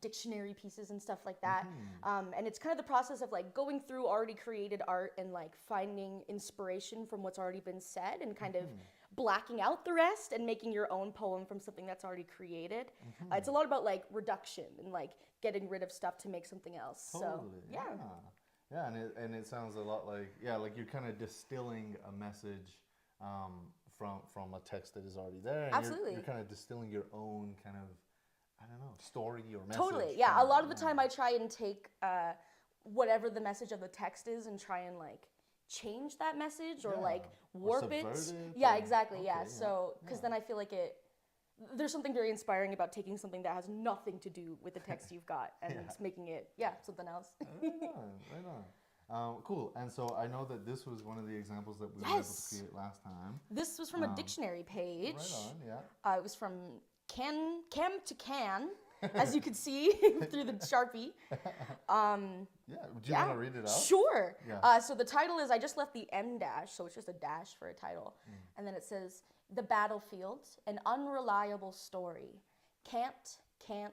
dictionary pieces and stuff like that. And it's kind of the process of like going through already created art and like finding inspiration from what's already been said and kind of blacking out the rest and making your own poem from something that's already created. It's a lot about like reduction and like getting rid of stuff to make something else. Totally. So yeah. Yeah, and it sounds a lot like, like you're kind of distilling a message from a text that is already there. And Absolutely. You're kind of distilling your own kind of, I don't know, story or message. Totally, yeah. A lot of the time I try and take whatever the message of the text is and try and like change that message or like warp it. Yeah, exactly, yeah. So, because then I feel like there's something very inspiring about taking something that has nothing to do with the text you've got and making it, something else. Right on. Cool. And so I know that this was one of the examples that we were able to create last time. This was from a dictionary page. Right on, yeah. It was from cam to can, as you could see through the Sharpie. Do you want to read it out? Sure. Yeah. So the title is, I just left the M dash, so it's just a dash for a title. And then it says, The Battlefield, an unreliable story. Can't, can.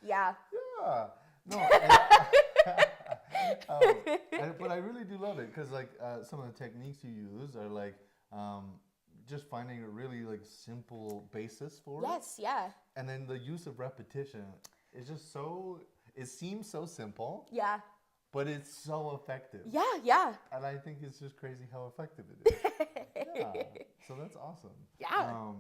Yeah. Yeah. No. But I really do love it because like some of the techniques you use are like just finding a really like simple basis for it. Yes, yeah. And then the use of repetition is just so, it seems so simple. Yeah. But it's so effective. Yeah. And I think it's just crazy how effective it is. Yeah. So that's awesome. Yeah.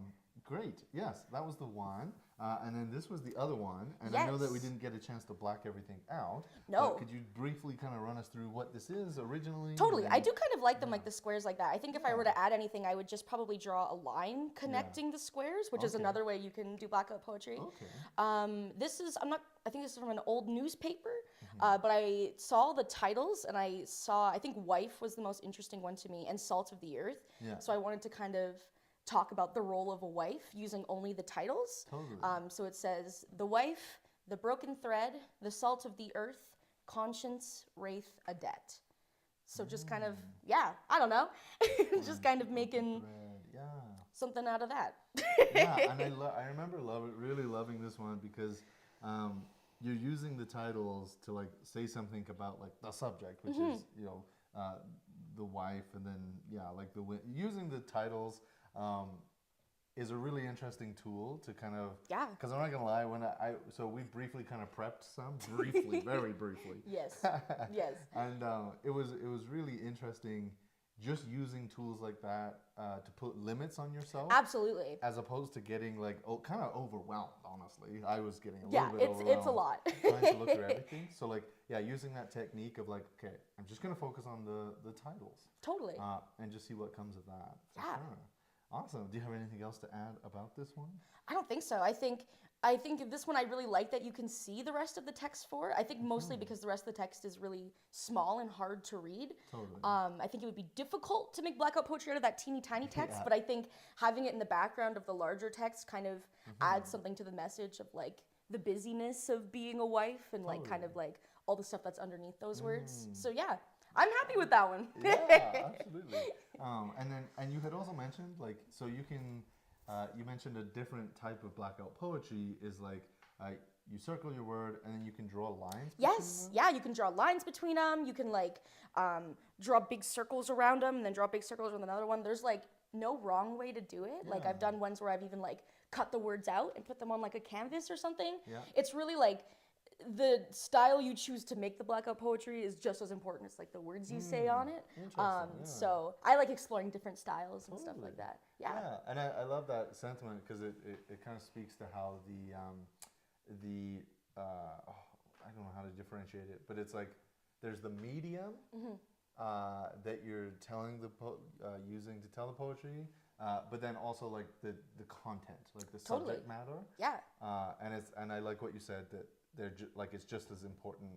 Great. Yes, that was the one. And then this was the other one. And I know that we didn't get a chance to black everything out. No. But could you briefly kind of run us through what this is originally? Totally. I do kind of like them like the squares like that. I think if I were to add anything, I would just probably draw a line connecting the squares, which is another way you can do blackout poetry. Okay. This is, I think this is from an old newspaper, but I saw the titles and I think Wife was the most interesting one to me and Salt of the Earth. Yeah. So I wanted to kind of talk about the role of a wife using only the titles. Totally. So it says, the wife, the broken thread, the salt of the earth, conscience, wraith, a debt. So just kind of, I don't know, just kind of making something out of that. And I remember really loving this one because you're using the titles to like say something about like the subject, which is, the wife, and then, like using the titles is a really interesting tool to kind of, because I'm not gonna lie, when so we briefly kind of prepped very briefly. Yes. And it was really interesting just using tools like that to put limits on yourself. Absolutely. As opposed to getting like kind of overwhelmed, honestly. I was getting a little bit overwhelmed. It's a lot. Trying to look through everything. So like, using that technique of like, okay, I'm just gonna focus on the titles. Totally. And just see what comes of that. Yeah. Sure. Awesome. Do you have anything else to add about this one? I don't think so. I think this one I really like that you can see the rest of the text for. I think mostly because the rest of the text is really small and hard to read. Totally. I think it would be difficult to make blackout poetry out of that teeny tiny text, but I think having it in the background of the larger text kind of adds something to the message of like the busyness of being a wife and like kind of like all the stuff that's underneath those words. So I'm happy with that one. Yeah, absolutely. And you had also mentioned like, so you can, you mentioned a different type of blackout poetry is like, you circle your word and then you can draw lines. Yes, you can draw lines between them. You can like draw big circles around them and then draw big circles with another one. There's like no wrong way to do it. Like I've done ones where I've even like cut the words out and put them on like a canvas or something. Yeah. It's really like the style you choose to make the blackout poetry is just as important as like the words you say on it. So I like exploring different styles and stuff like that. Yeah, and I love that sentiment because it kind of speaks to how I don't know how to differentiate it, but it's like there's the medium that you're telling using to tell the poetry, but then also like the content, like the subject matter. Yeah. And I like what you said that like it's just as important,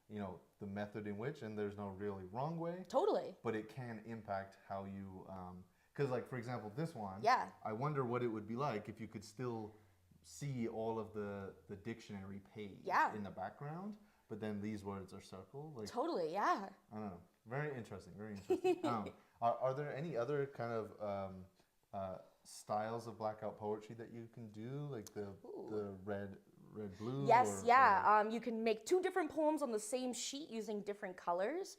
the method in which, and there's no really wrong way. Totally. But it can impact how you, because like for example this one. Yeah. I wonder what it would be like if you could still see all of the dictionary page in the background, but then these words are circled. Like, totally. Yeah. I don't know. Very interesting. Very interesting. Are there any other kind of styles of blackout poetry that you can do, like the red blue? Yes, you can make 2 different poems on the same sheet using different colors.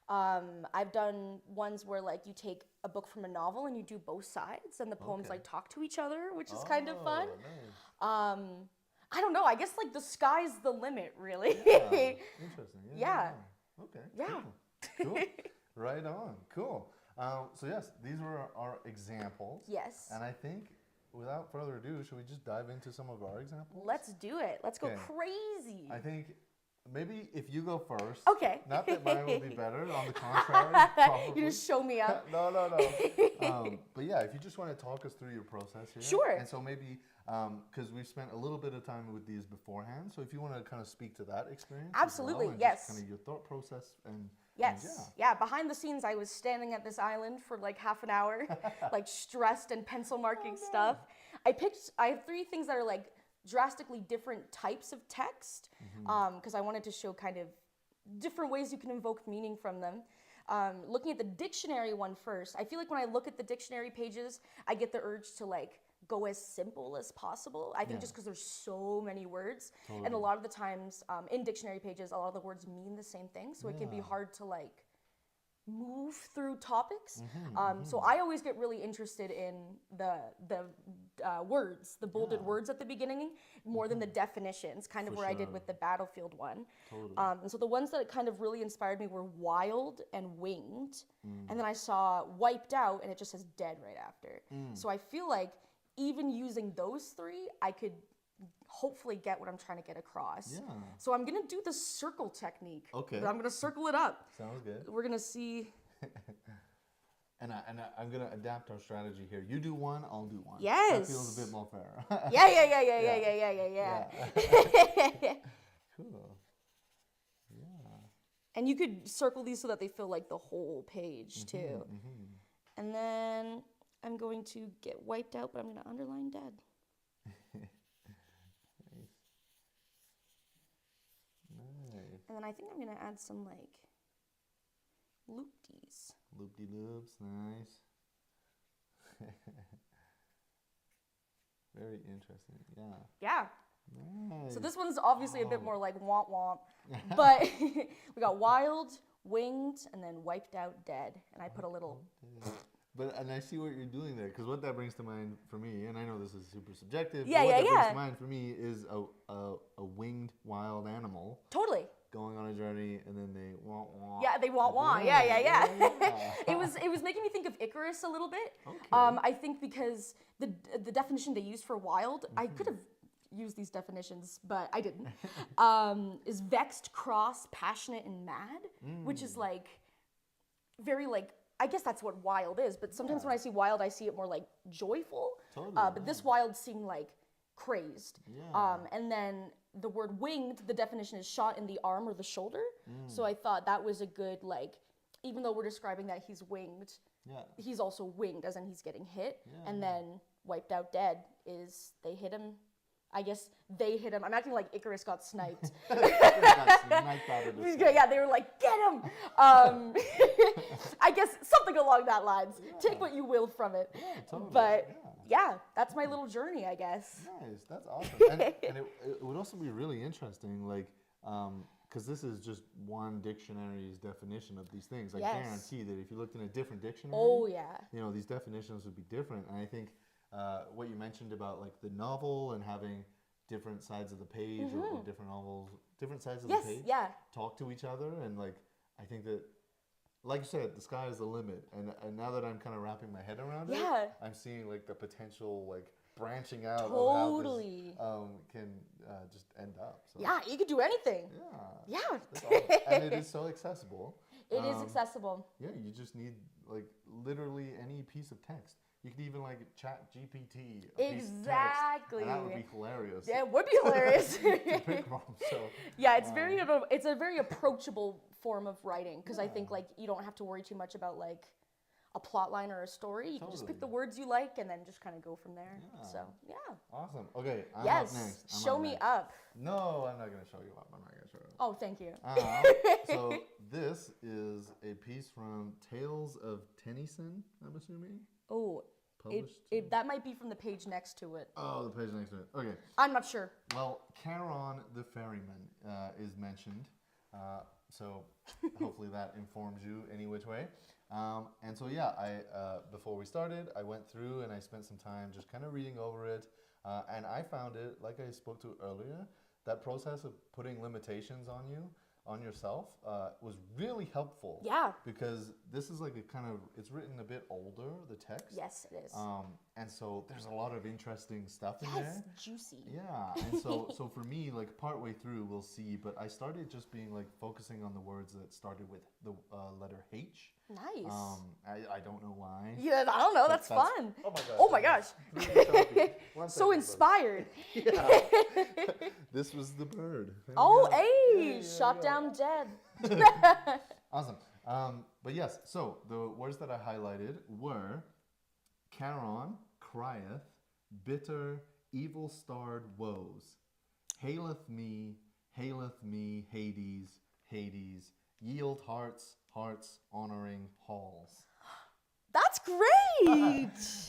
I've done ones where like you take a book from a novel and you do both sides, and the poems like talk to each other, which is kind of fun. Nice. I don't know. I guess like the sky's the limit, really. Interesting. Yeah. Okay. Yeah. Cool. Right on. Cool. So yes, these were our examples. Yes. And I think, without further ado, should we just dive into some of our examples? Let's do it. Let's go crazy. I think maybe if you go first. Okay. Not that mine will be better. On the contrary, probably. You just show me up. No. But yeah, if you just want to talk us through your process here. Sure. And so maybe, because we've spent a little bit of time with these beforehand, so if you want to kind of speak to that experience. Absolutely, as well, and yes. Just kind of your thought process and. Yes. Yeah. Behind the scenes, I was standing at this island for like half an hour, like stressed and pencil marking stuff. I have 3 things that are like drastically different types of text, because I wanted to show kind of different ways you can invoke meaning from them. Looking at the dictionary one first, I feel like when I look at the dictionary pages, I get the urge to like go as simple as possible. I think just because there's so many words, and a lot of the times in dictionary pages, a lot of the words mean the same thing, so it can be hard to like move through topics. So I always get really interested in the words, the bolded words at the beginning, more than the definitions, kind of where I did with the battlefield one. And so the ones that kind of really inspired me were wild and winged, and then I saw wiped out, and it just says dead right after. So I feel like even using those 3, I could hopefully get what I'm trying to get across. Yeah. So I'm gonna do the circle technique. Okay. I'm gonna circle it up. Sounds good. We're gonna see. And I'm gonna adapt our strategy here. You do one, I'll do one. Yes. That feels a bit more fair. Yeah. Cool. Yeah. And you could circle these so that they fill like the whole page too. And then I'm going to get wiped out, but I'm gonna underline dead. Nice. And then I think I'm gonna add some like loop-dees. Loop-de-loops, nice. Very interesting, yeah. Yeah. Nice. So this one's obviously a bit more like womp womp, but we got wild, winged, and then wiped out, dead. And I put a little. And I see what you're doing there, because what that brings to mind for me, and I know this is super subjective, Yeah, but what yeah, that brings yeah. to mind for me is a winged wild animal Totally. going on a journey, and then they wah wah. Yeah, they want. Yeah. It was making me think of Icarus a little bit. Okay. I think because the definition they used for wild, I could have used these definitions, but I didn't. Is vexed, cross, passionate, and mad, which is like very like. I guess that's what wild is, but sometimes when I see wild, I see it more like joyful. Totally. But this wild seemed like crazed. Yeah. And then the word winged, the definition is shot in the arm or the shoulder. So I thought that was a good, like, even though we're describing that he's winged, he's also winged, as in he's getting hit. And then wiped out dead is they hit him. I guess they hit him. I'm acting like Icarus got sniped. Yeah, they were like, get him! I guess something along that lines. Take what you will from it. Yeah, totally. But yeah, that's my little journey, I guess. Nice, that's awesome. And it would also be really interesting, like, because this is just one dictionary's definition of these things. I guarantee that if you looked in a different dictionary, these definitions would be different. And I think what you mentioned about like the novel and having different sides of the page or different novels, different sides of the page talk to each other, and like I think that, like you said, the sky is the limit. And now that I'm kind of wrapping my head around it, I'm seeing like the potential like branching out of how this can just end up. So. Yeah, you could do anything. Yeah. That's awesome. And it is so accessible. It is accessible. Yeah, you just need like literally any piece of text. You could even like chat GPT. Exactly. And that would be hilarious. Yeah, it would be hilarious. to pick from, so, yeah, it's a very approachable form of writing, because I think like you don't have to worry too much about like, a plot line or a story. You can just pick the words you like and then just kind of go from there. Yeah. So, yeah. Awesome. Okay, I'm Yes. up next. Show me up. No, I'm not going to show you up. I'm not going to show you up. Oh, thank you. So this is a piece from Tales of Tennyson, I'm assuming. Oh, that might be from the page next to it. Oh, the page next to it. Okay. I'm not sure. Well, Charon the ferryman is mentioned. So hopefully that informs you any which way. And so yeah, before we started, I went through and I spent some time just kind of reading over it. And I found it, like I spoke to earlier, that process of putting limitations on yourself, was really helpful. Yeah. Because this is like it's written a bit older, the text. Yes, it is. And so there's a lot of interesting stuff in there. Yes, juicy. Yeah, and so for me, like partway through, we'll see, but I started just being like focusing on the words that started with the letter H. Nice. I don't know why. Yeah, I don't know. That's fun. Oh my gosh. So inspired. Yeah. This was the bird. Shot down dead. Awesome. But yes, so the words that I highlighted were Charon crieth, bitter, evil-starred woes. Haileth me, Hades, Hades, yield hearts, hearts honoring halls. That's great.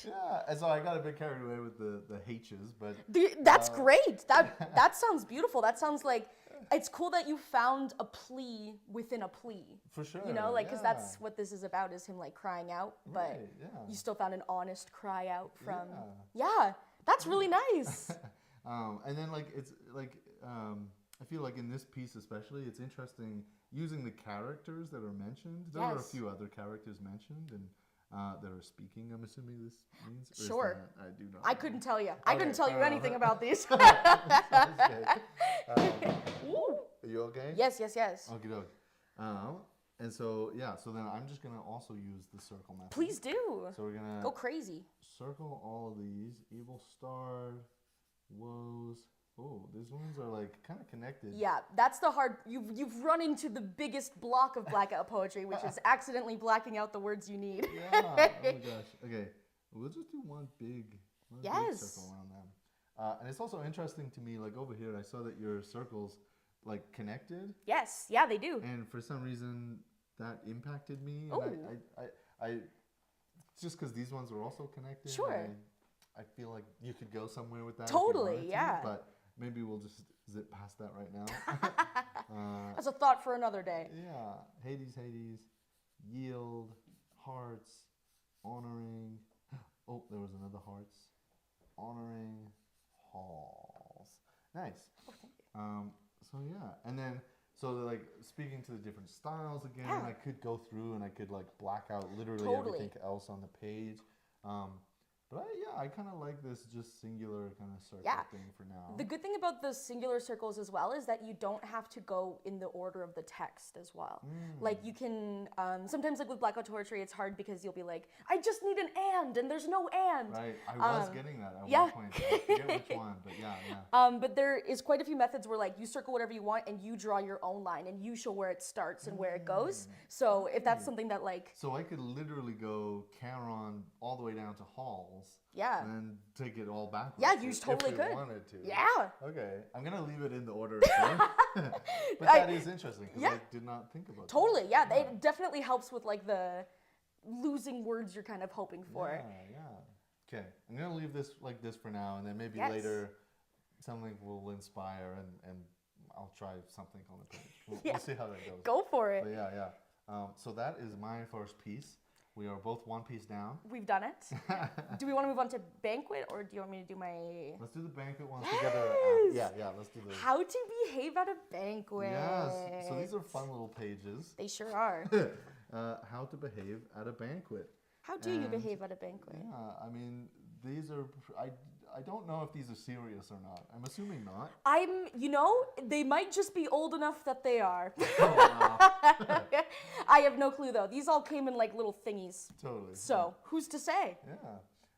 Yeah, and so I got a bit carried away with the H's, but that's great. That sounds beautiful. That sounds like it's cool that you found a plea within a plea. For sure. You know, like because that's what this is about, is him like crying out, but right, yeah. you still found an honest cry out from. Yeah, that's really nice. And then like it's like I feel like in this piece especially, it's interesting using the characters that are mentioned. There are a few other characters mentioned and that are speaking. I'm assuming this means. Sure. I do not. I couldn't tell you. I couldn't tell you anything about these. Are you okay? Yes. Okie doke. And so yeah, so then I'm just gonna also use the circle method. Please do. So we're gonna go crazy. Circle all of these. Evil starred, woes. Oh, these ones are like kind of connected. Yeah, that's the hard. You've run into the biggest block of blackout poetry, which is accidentally blacking out the words you need. Yeah. Oh my gosh. Okay, we'll just do one big circle around them. And it's also interesting to me, like over here, I saw that your circles like connected. Yes. Yeah, they do. And for some reason, that impacted me. Oh. And I just because these ones were also connected. Sure. I feel like you could go somewhere with that. Totally. Yeah. But maybe we'll just zip past that right now. That's a thought for another day. Yeah. Hades, yield, hearts, honoring. Oh, there was another hearts. Honoring halls. Nice. Oh, thank you. So yeah, and then so like speaking to the different styles again, I could go through and I could like black out literally everything else on the page. But I kind of like this just singular kind of circle thing for now. The good thing about the singular circles as well is that you don't have to go in the order of the text as well. Like you can, sometimes like with blackout poetry, it's hard because you'll be like, I just need an and there's no and. Right, I was getting that at one point. I forget which one, but yeah. But there is quite a few methods where like you circle whatever you want and you draw your own line and you show where it starts and where it goes. So if that's something that like... So I could literally go Charon all the way down to halls. Yeah. And then take it all backwards. Yeah, you totally if could. Wanted to. Yeah. Okay. I'm going to leave it in the order again. But that is interesting because I did not think about that. Totally, yeah. It definitely helps with like the losing words you're kind of hoping for. Yeah. Okay. I'm going to leave this like this for now and then maybe later something will inspire and I'll try something on the page. We'll see how that goes. Go for it. But so that is my first piece. We are both one piece down. We've done it. Do we want to move on to banquet or do you want me to do my... Let's do the banquet ones together. Let's do those. How to behave at a banquet. Yes. So these are fun little pages. They sure are. How to behave at a banquet. How do you behave at a banquet? Yeah, I mean, these are... I don't know if these are serious or not. I'm assuming not. They might just be old enough that they are. Oh, wow. I have no clue though. These all came in like little thingies. Totally. So, who's to say?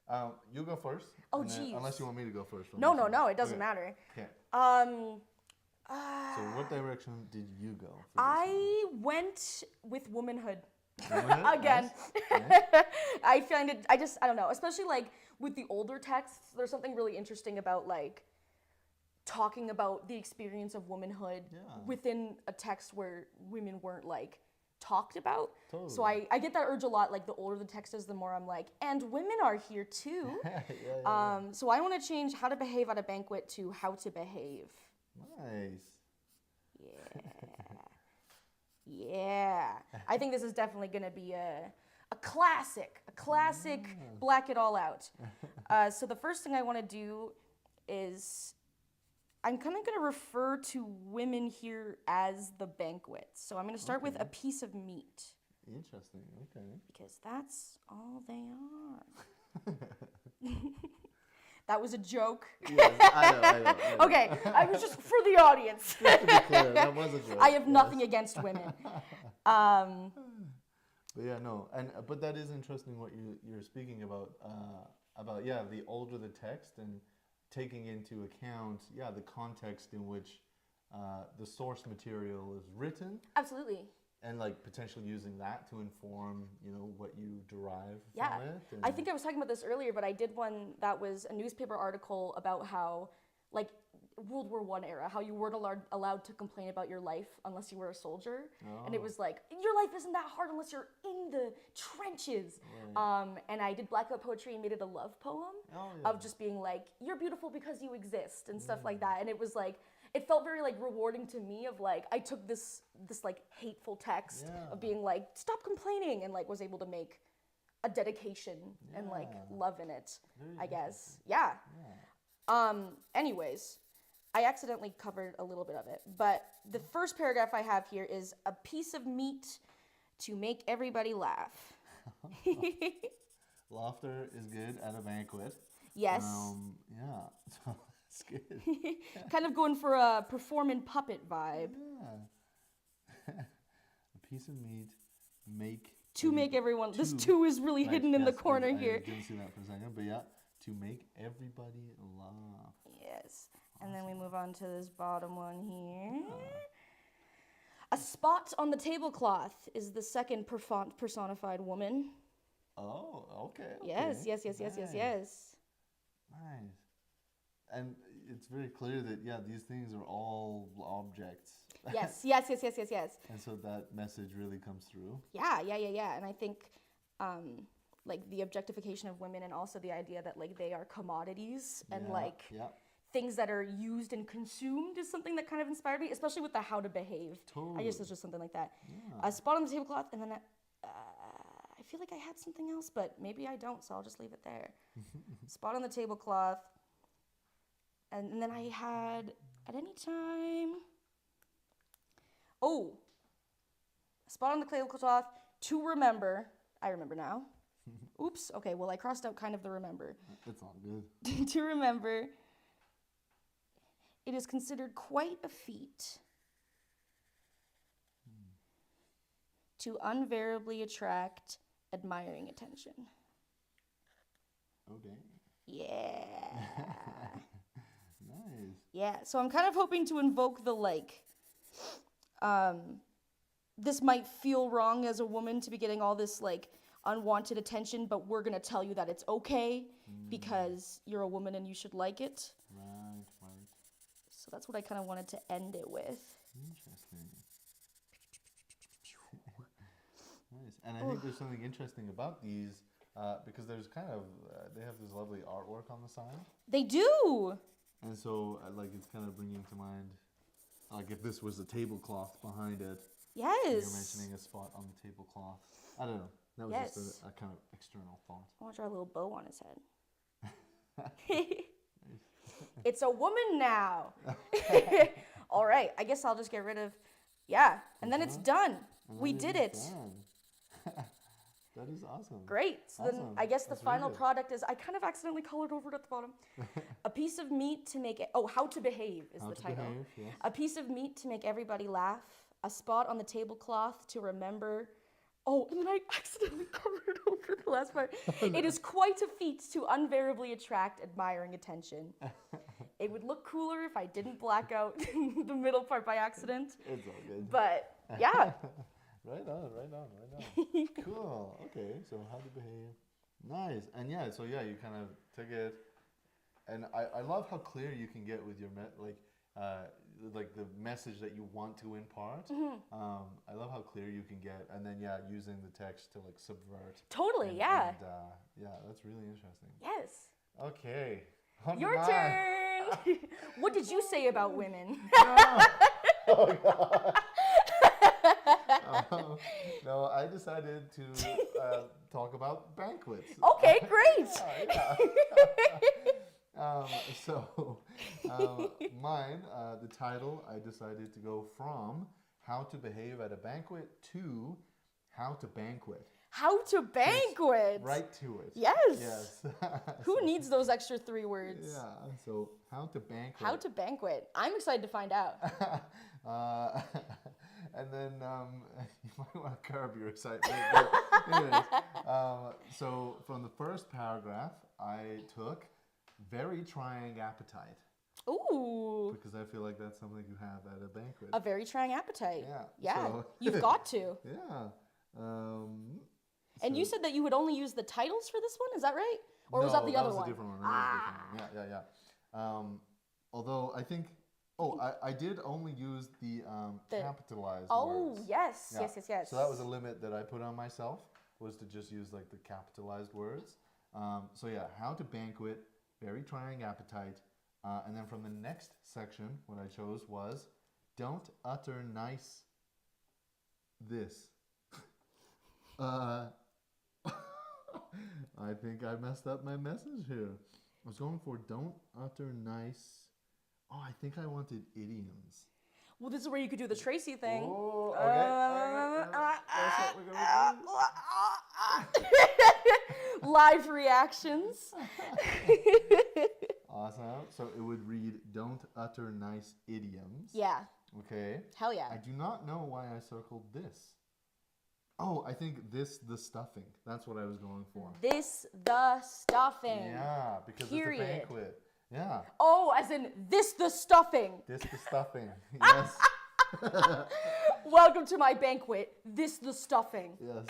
Yeah. You go first. Oh, geez. Unless you want me to go first. No, it doesn't matter. Okay. So what direction did you go? I went with womanhood. Again. Yes. I find it, I don't know, especially like with the older texts, there's something really interesting about like talking about the experience of womanhood within a text where women weren't like talked about. Totally. So I get that urge a lot. Like the older the text is, the more I'm like, and women are here too. So I want to change how to behave at a banquet to how to behave. Nice. Yeah. I think this is definitely going to be a classic, black it all out. So the first thing I want to do is I'm kind of going to refer to women here as the banquet. So I'm going to start with a piece of meat. Interesting. Okay. Because that's all they are. That was a joke. Yes, I know. Okay, I was just for the audience. Just to be clear, that was a joke. I have nothing against women. But yeah, no, but that is interesting what you're speaking about the older the text and taking into account the context in which the source material is written. Absolutely. And like potentially using that to inform, what you derive Yeah. from it. And I think I was talking about this earlier, but I did one that was a newspaper article about how, like, World War I era, how you weren't allowed to complain about your life unless you were a soldier. And it was like, your life isn't that hard unless you're in the trenches. Right. And I did blackout poetry and made it a love poem of just being like, you're beautiful because you exist and stuff like that. And it was like, it felt very like rewarding to me of like, I took this like hateful text of being like, stop complaining, and like was able to make a dedication and like love in it, I guess. Yeah. Anyways, I accidentally covered a little bit of it, but the first paragraph I have here is a piece of meat to make everybody laugh. Laughter is good at a banquet. Yes. So that's good. Kind of going for a performing puppet vibe. Yeah. A piece of meat to make everyone. This two is really hidden in the corner here. I didn't see that for a second, but to make everybody laugh. Yes. And then we move on to this bottom one here. A spot on the tablecloth is the second personified woman. Oh, okay. Yes. Nice. And it's very clear that, these things are all objects. Yes. And so that message really comes through. Yeah. And I think, like, the objectification of women and also the idea that, like, they are commodities and, things that are used and consumed is something that kind of inspired me, especially with the how to behave. Totally. I guess it's just something like that. Yeah. A spot on the tablecloth, and then I feel like I had something else, but maybe I don't, so I'll just leave it there. Spot on the tablecloth, and then I had, at any time, a spot on the tablecloth to remember. I remember now. Oops, okay, well I crossed out kind of the remember. It's all good. To remember. It is considered quite a feat to invariably attract admiring attention. Okay. Yeah. Nice. Yeah, so I'm kind of hoping to invoke the this might feel wrong as a woman to be getting all this like unwanted attention, but we're going to tell you that it's okay because you're a woman and you should like it. Right. So that's what I kind of wanted to end it with. Interesting. Nice. And I think there's something interesting about these because there's kind of, they have this lovely artwork on the side. They do! And so, like, it's kind of bringing to mind, like, if this was a tablecloth behind it. Yes. You're mentioning a spot on the tablecloth. I don't know. That was just a kind of external thought. I want to draw a little bow on his head. It's a woman now. All right. I guess I'll just get rid of, and then it's done. We did it. That is awesome. Great. So then I guess the final product is, I kind of accidentally colored over it at the bottom. A piece of meat to make it, how to behave is the title. Behave, yes. A piece of meat to make everybody laugh. A spot on the tablecloth to remember. Oh, and then I accidentally covered over the last part. It is quite a feat to invariably attract admiring attention. It would look cooler if I didn't black out the middle part by accident. It's all good. But, yeah. Right on. Cool. Okay, so how to behave. Nice. And yeah, so yeah, you kind of took it, and I love how clear you can get with your like the message that you want to impart. I love how clear you can get, and then yeah, using the text to like subvert. Totally, yeah. And, yeah, that's really interesting. Yes. Okay. Your turn. What did you say about women? Oh God. No, I decided to talk about banquets. Okay, great. So mine, the title, I decided to go from How to Behave at a Banquet to How to Banquet. How to banquet. Right to it. Yes. Who So, needs those extra 3 words? Yeah, so how to banquet. How to banquet. I'm excited to find out. And then you might want to curb your excitement. But anyways, so from the first paragraph, I took very trying appetite. Ooh. Because I feel like that's something you have at a banquet. A very trying appetite. Yeah. So, you've got to. Yeah. And you said that you would only use the titles for this one, is that right? Or was that the other one? A different one. That was a different one. Yeah. Although I think, I did only use the capitalized words. Oh, yes. Yeah. Yes. So that was a limit that I put on myself, was to just use like the capitalized words. So yeah, how to banquet, very trying appetite. And then from the next section, what I chose was, don't utter nice this. I think I messed up my message here. I was going for don't utter nice. Oh, I think I wanted idioms. Well, this is where you could do the Tracy thing. Oh, okay. That's what we're going to do. Live reactions. Awesome. So it would read, don't utter nice idioms. Yeah. Okay. Hell yeah. I do not know why I circled this. Oh, I think this, the stuffing. That's what I was going for. This, the stuffing. Yeah, because Period. it's a banquet. Yeah. Oh, as in this, the stuffing. This, the stuffing. Yes. Welcome to my banquet. This, the stuffing. Yes.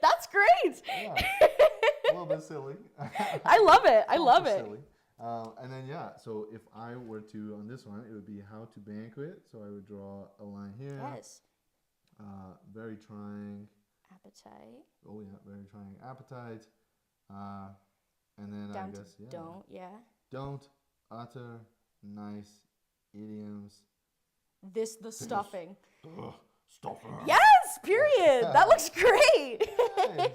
That's great. Yeah. A little bit silly. I love it. I love it. Silly. And then, yeah, so if I were to, on this one, it would be how to banquet. So I would draw a line here. Yes. Very trying. Appetite. Oh, yeah, very trying appetite. And then Down I guess, yeah. Don't, yeah. Don't utter nice idioms. This, the stuffing. Stuffing. Yes, period. That looks great. Nice.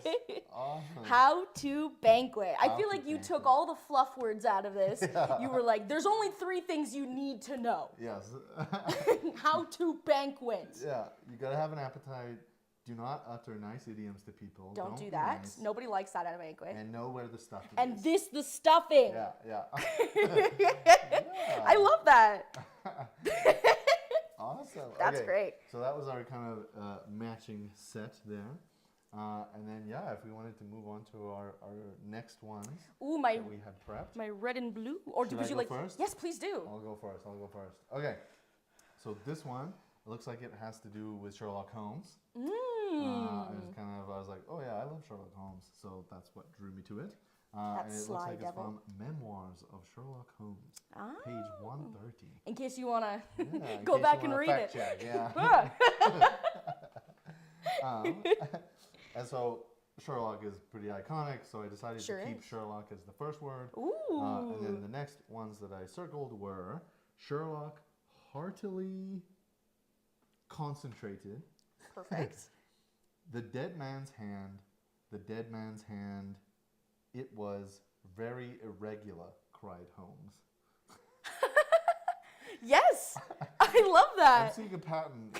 Awesome. How to banquet. I How feel to like you banquet. took all the fluff words out of this. Yeah. You were like, there's only 3 things you need to know. Yes. How to banquet. Yeah, you gotta have an appetite. Do not utter nice idioms to people. Don't do be that. nice. Nobody likes that at a banquet. And know where the stuff is. And this, the stuffing. Yeah. I love that. Awesome. That's Okay, great. So that was our kind of matching set there. And then, yeah, if we wanted to move on to our next ones Ooh, that we had prepped. my red and blue. Or Should would I you go like? first? Yes, please do. I'll go first. Okay. So this one, it looks like it has to do with Sherlock Holmes. I was like, oh yeah, I love Sherlock Holmes. So that's what drew me to it. And it looks like it's from Memoirs of Sherlock Holmes, page 130. In case you want to Yeah, go back and read it. Check, yeah. And so Sherlock is pretty iconic, so I decided to keep Sherlock as the first word. Ooh. And then the next ones that I circled were Sherlock heartily concentrated. Perfect. The dead man's hand, it was very irregular, cried Holmes. Yes, I love that. I'm seeing a pattern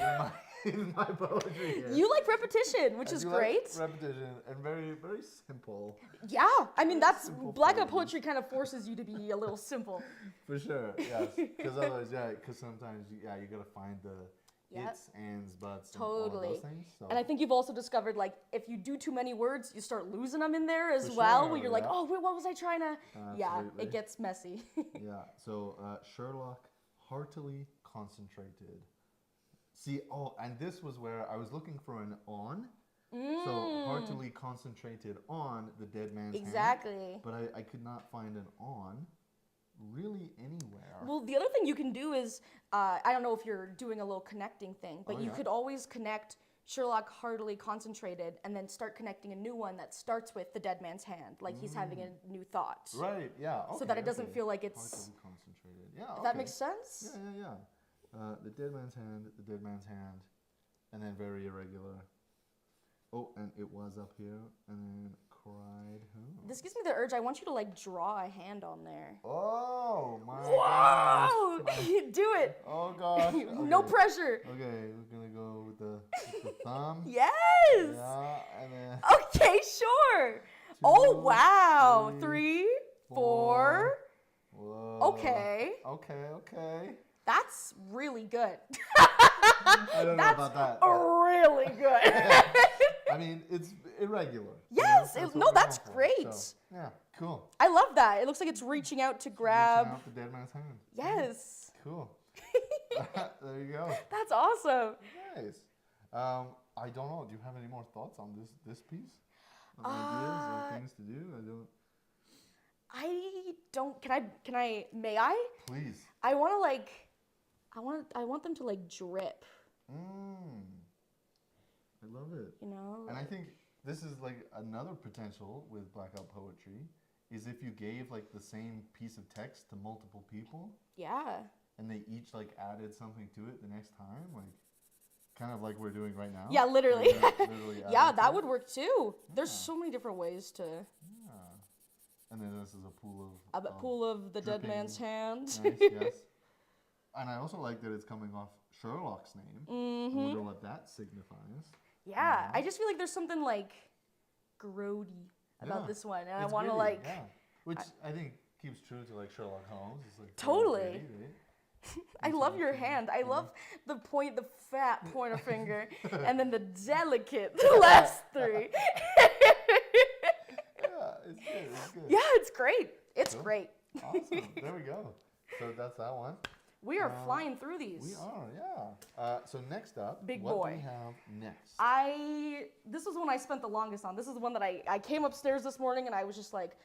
in my poetry here. You like repetition, which is great. Like repetition and very, very simple. Yeah, I mean that's Simple blackout poetry. poetry kind of forces you to be a little simple. For sure, yes. Because otherwise, because sometimes, you gotta find the its, ands, buts, and all of those things. So. And I think you've also discovered, like, if you do too many words, you start losing them in there as well, where you're like, oh, wait, what was I trying to... Absolutely. Yeah, it gets messy. Yeah, so Sherlock heartily concentrated. See, and this was where I was looking for an on. So heartily concentrated on the dead man's hand. Exactly. But I could not find an on really anywhere. Well, the other thing you can do is, I don't know if you're doing a little connecting thing, but you could always connect Sherlock heartily concentrated and then start connecting a new one that starts with the dead man's hand, like he's having a new thought. Right, yeah. Okay, so that it doesn't feel like it's... Heartily concentrated. Yeah, If that makes sense? Yeah. The dead man's hand, and then very irregular. Oh, and it was up here, and then cried. Oh. This gives me the urge. I want you to like draw a hand on there. Oh my Whoa! gosh. Do it. Oh gosh. Okay. No pressure. Okay, we're gonna go with the thumb. Yes. Yeah, and then. Okay, sure. 2, oh wow. 3, 4. 4. Whoa. Okay. Okay. That's really good. I don't know about that. Really good. I mean, it's irregular. Yes, you know? no, that's great. So, yeah, cool. I love that. It looks like it's reaching out to grab. Reaching out the dead man's hand. Yes. Cool. There you go. That's awesome. Nice. I don't know. Do you have any more thoughts on this piece? Ideas or things to do? I don't. Can I? May I? Please. I want to like. I want them to like drip. I love it. You know. And I think this is like another potential with blackout poetry is if you gave like the same piece of text to multiple people. Yeah. And they each like added something to it the next time, like kind of like we're doing right now. Yeah, literally. literally yeah, that would work too. There's so many different ways to. Yeah. And then this is a pool of. A pool of the dead man's hand. Nice, yes. And I also like that it's coming off Sherlock's name. I wonder what that signifies. Yeah, I just feel like there's something like grody about this one, and I want to like. Yeah. Which I think keeps true to like Sherlock Holmes. It's like totally. gritty, right? I love your hand. I love the fat pointer finger, and then the delicate last 3. Yeah, it's good. Yeah, it's great. It's great. Awesome. There we go. So that's that one. We are flying through these. We are, yeah. So next up, Big what boy. do we have next? This was the one I spent the longest on. This is the one that I came upstairs this morning and I was just like,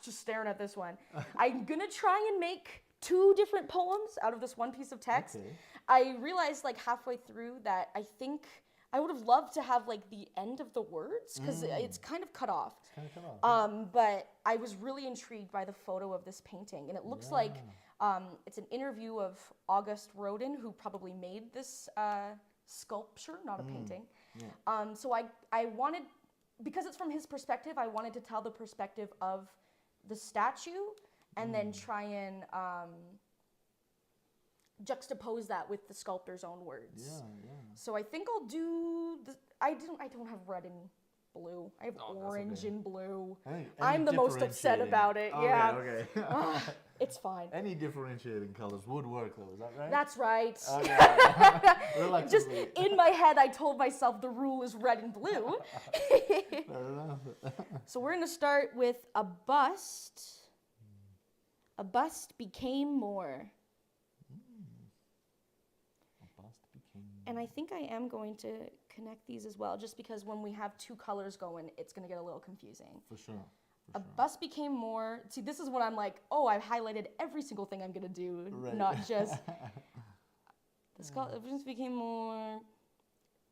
just staring at this one. I'm gonna try and make 2 different poems out of this one piece of text. Okay. I realized like halfway through that I think I would have loved to have like the end of the words because it's kind of cut off. It's kind of cut off. But I was really intrigued by the photo of this painting, and it looks like it's an interview of August Rodin, who probably made this sculpture, not a painting. Yeah. So I wanted, because it's from his perspective, I wanted to tell the perspective of the statue, and then try and juxtapose that with the sculptor's own words. Yeah. So I think I'll do. I don't have red and blue. I have orange and blue. I'm the most upset about it. Yeah. Okay. It's fine. Any differentiating colors would work, though. Is that right? That's right. Okay. Just in my head, I told myself the rule is red and blue. Fair enough. So we're gonna start with a bust. A bust became more. And I think I am going to connect these as well, just because when we have 2 colors going, it's going to get a little confusing. For sure. A bust became more. See, this is when I'm like, oh, I've highlighted every single thing I'm going to do, not just. The bust became more,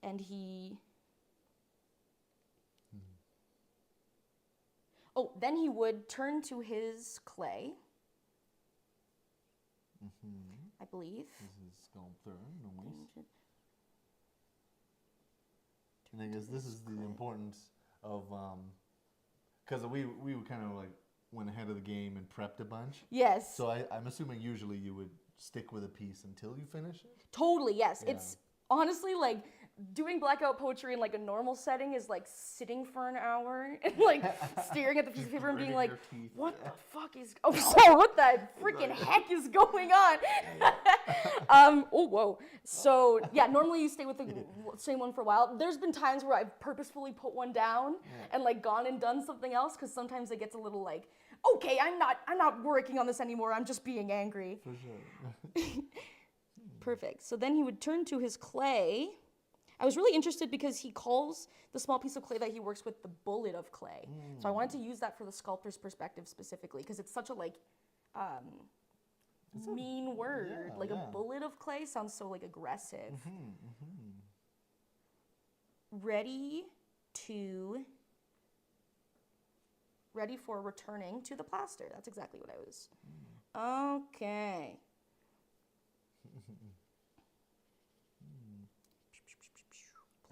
and he. Oh, then he would turn to his clay. I believe. This is sculptor, nice. And I guess this is the importance of, because we kind of like went ahead of the game and prepped a bunch. Yes. So I'm assuming usually you would stick with a piece until you finish it? Totally, yes. Yeah. It's honestly like doing blackout poetry in like a normal setting is like sitting for an hour and like staring at the piece of paper and being like, what the fuck is, what the freaking heck is going on? Oh, whoa. So yeah, normally you stay with the same one for a while. There's been times where I've purposefully put one down and like gone and done something else, because sometimes it gets a little like, okay, I'm not working on this anymore. I'm just being angry. For sure. Perfect. So then he would turn to his clay. I was really interested because he calls the small piece of clay that he works with the bullet of clay. So I wanted to use that for the sculptor's perspective specifically because it's such a like mean word. A bullet of clay sounds so like aggressive. Ready for returning to the plaster. That's exactly what I was. Okay.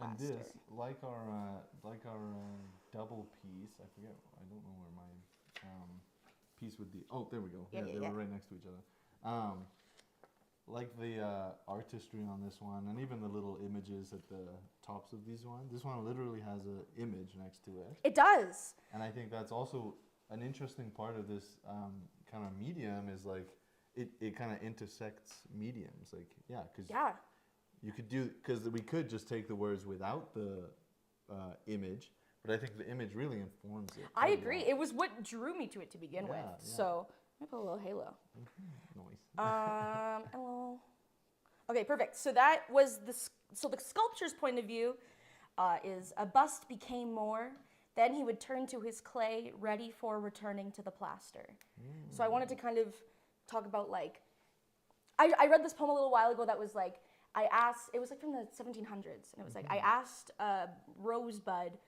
And this, like our double piece, I forget. I don't know where my piece would be. Oh, there we go. They were right next to each other. Like the artistry on this one, and even the little images at the tops of these ones. This one literally has an image next to it. It does. And I think that's also an interesting part of this kind of medium is like it kind of intersects mediums. Like because you could do because we could just take the words without the image, but I think the image really informs it. I agree. It was what drew me to it to begin with. So I put a little halo. Nice. Hello. Okay, perfect. So that was the sculpture's point of view is a bust became more. Then he would turn to his clay, ready for returning to the plaster. So I wanted to kind of talk about like, I read this poem a little while ago that was like, it was like from the 1700s, and it was like, I asked a rosebud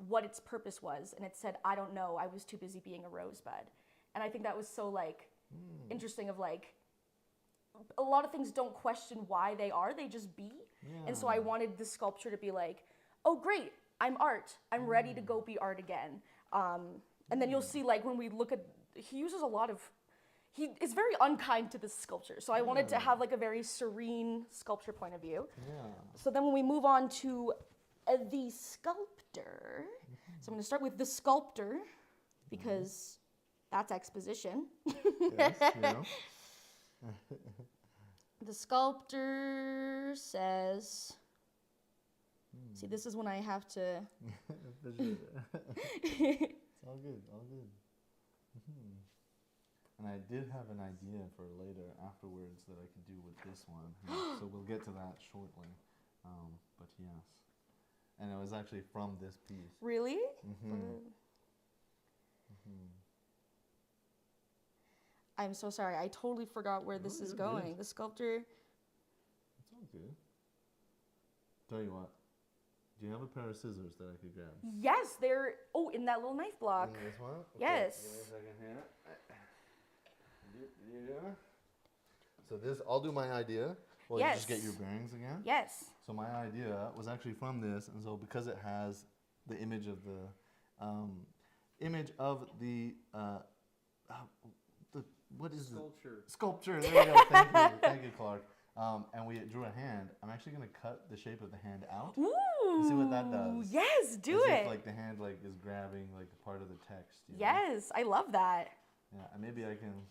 what its purpose was, and it said, I don't know, I was too busy being a rosebud. And I think that was so like, interesting of like, a lot of things don't question why they are, they just be. And so I wanted this sculpture to be like, oh great, I'm art, I'm ready to go be art again. And then you'll see like when we look at, he uses a lot of, he is very unkind to this sculpture. So I wanted to have like a very serene sculpture point of view. So then when we move on to the sculptor, so I'm gonna start with the sculptor because that's exposition. The sculptor says, see, this is when I have to. It's all good, all good. And I did have an idea for later afterwards that I could do with this one. So we'll get to that shortly. But yes. And it was actually from this piece. Really? I'm so sorry. I totally forgot where this is going. Good. The sculptor. It's all good. Tell you what. Do you have a pair of scissors that I could grab? Yes, they're in that little knife block. In this one? Okay. Yes. Give me a second here. Yeah. So this, I'll do my idea. Well, you just get your bearings again? Yes. So my idea was actually from this, and so because it has the image of the what is sculpture? Sculpture. There you go. Thank you, Clark. And we drew a hand. I'm actually gonna cut the shape of the hand out. Ooh. And see what that does. Yes, do it. If, like the hand is grabbing like a part of the text. Yes, I love that. Yeah, and maybe I can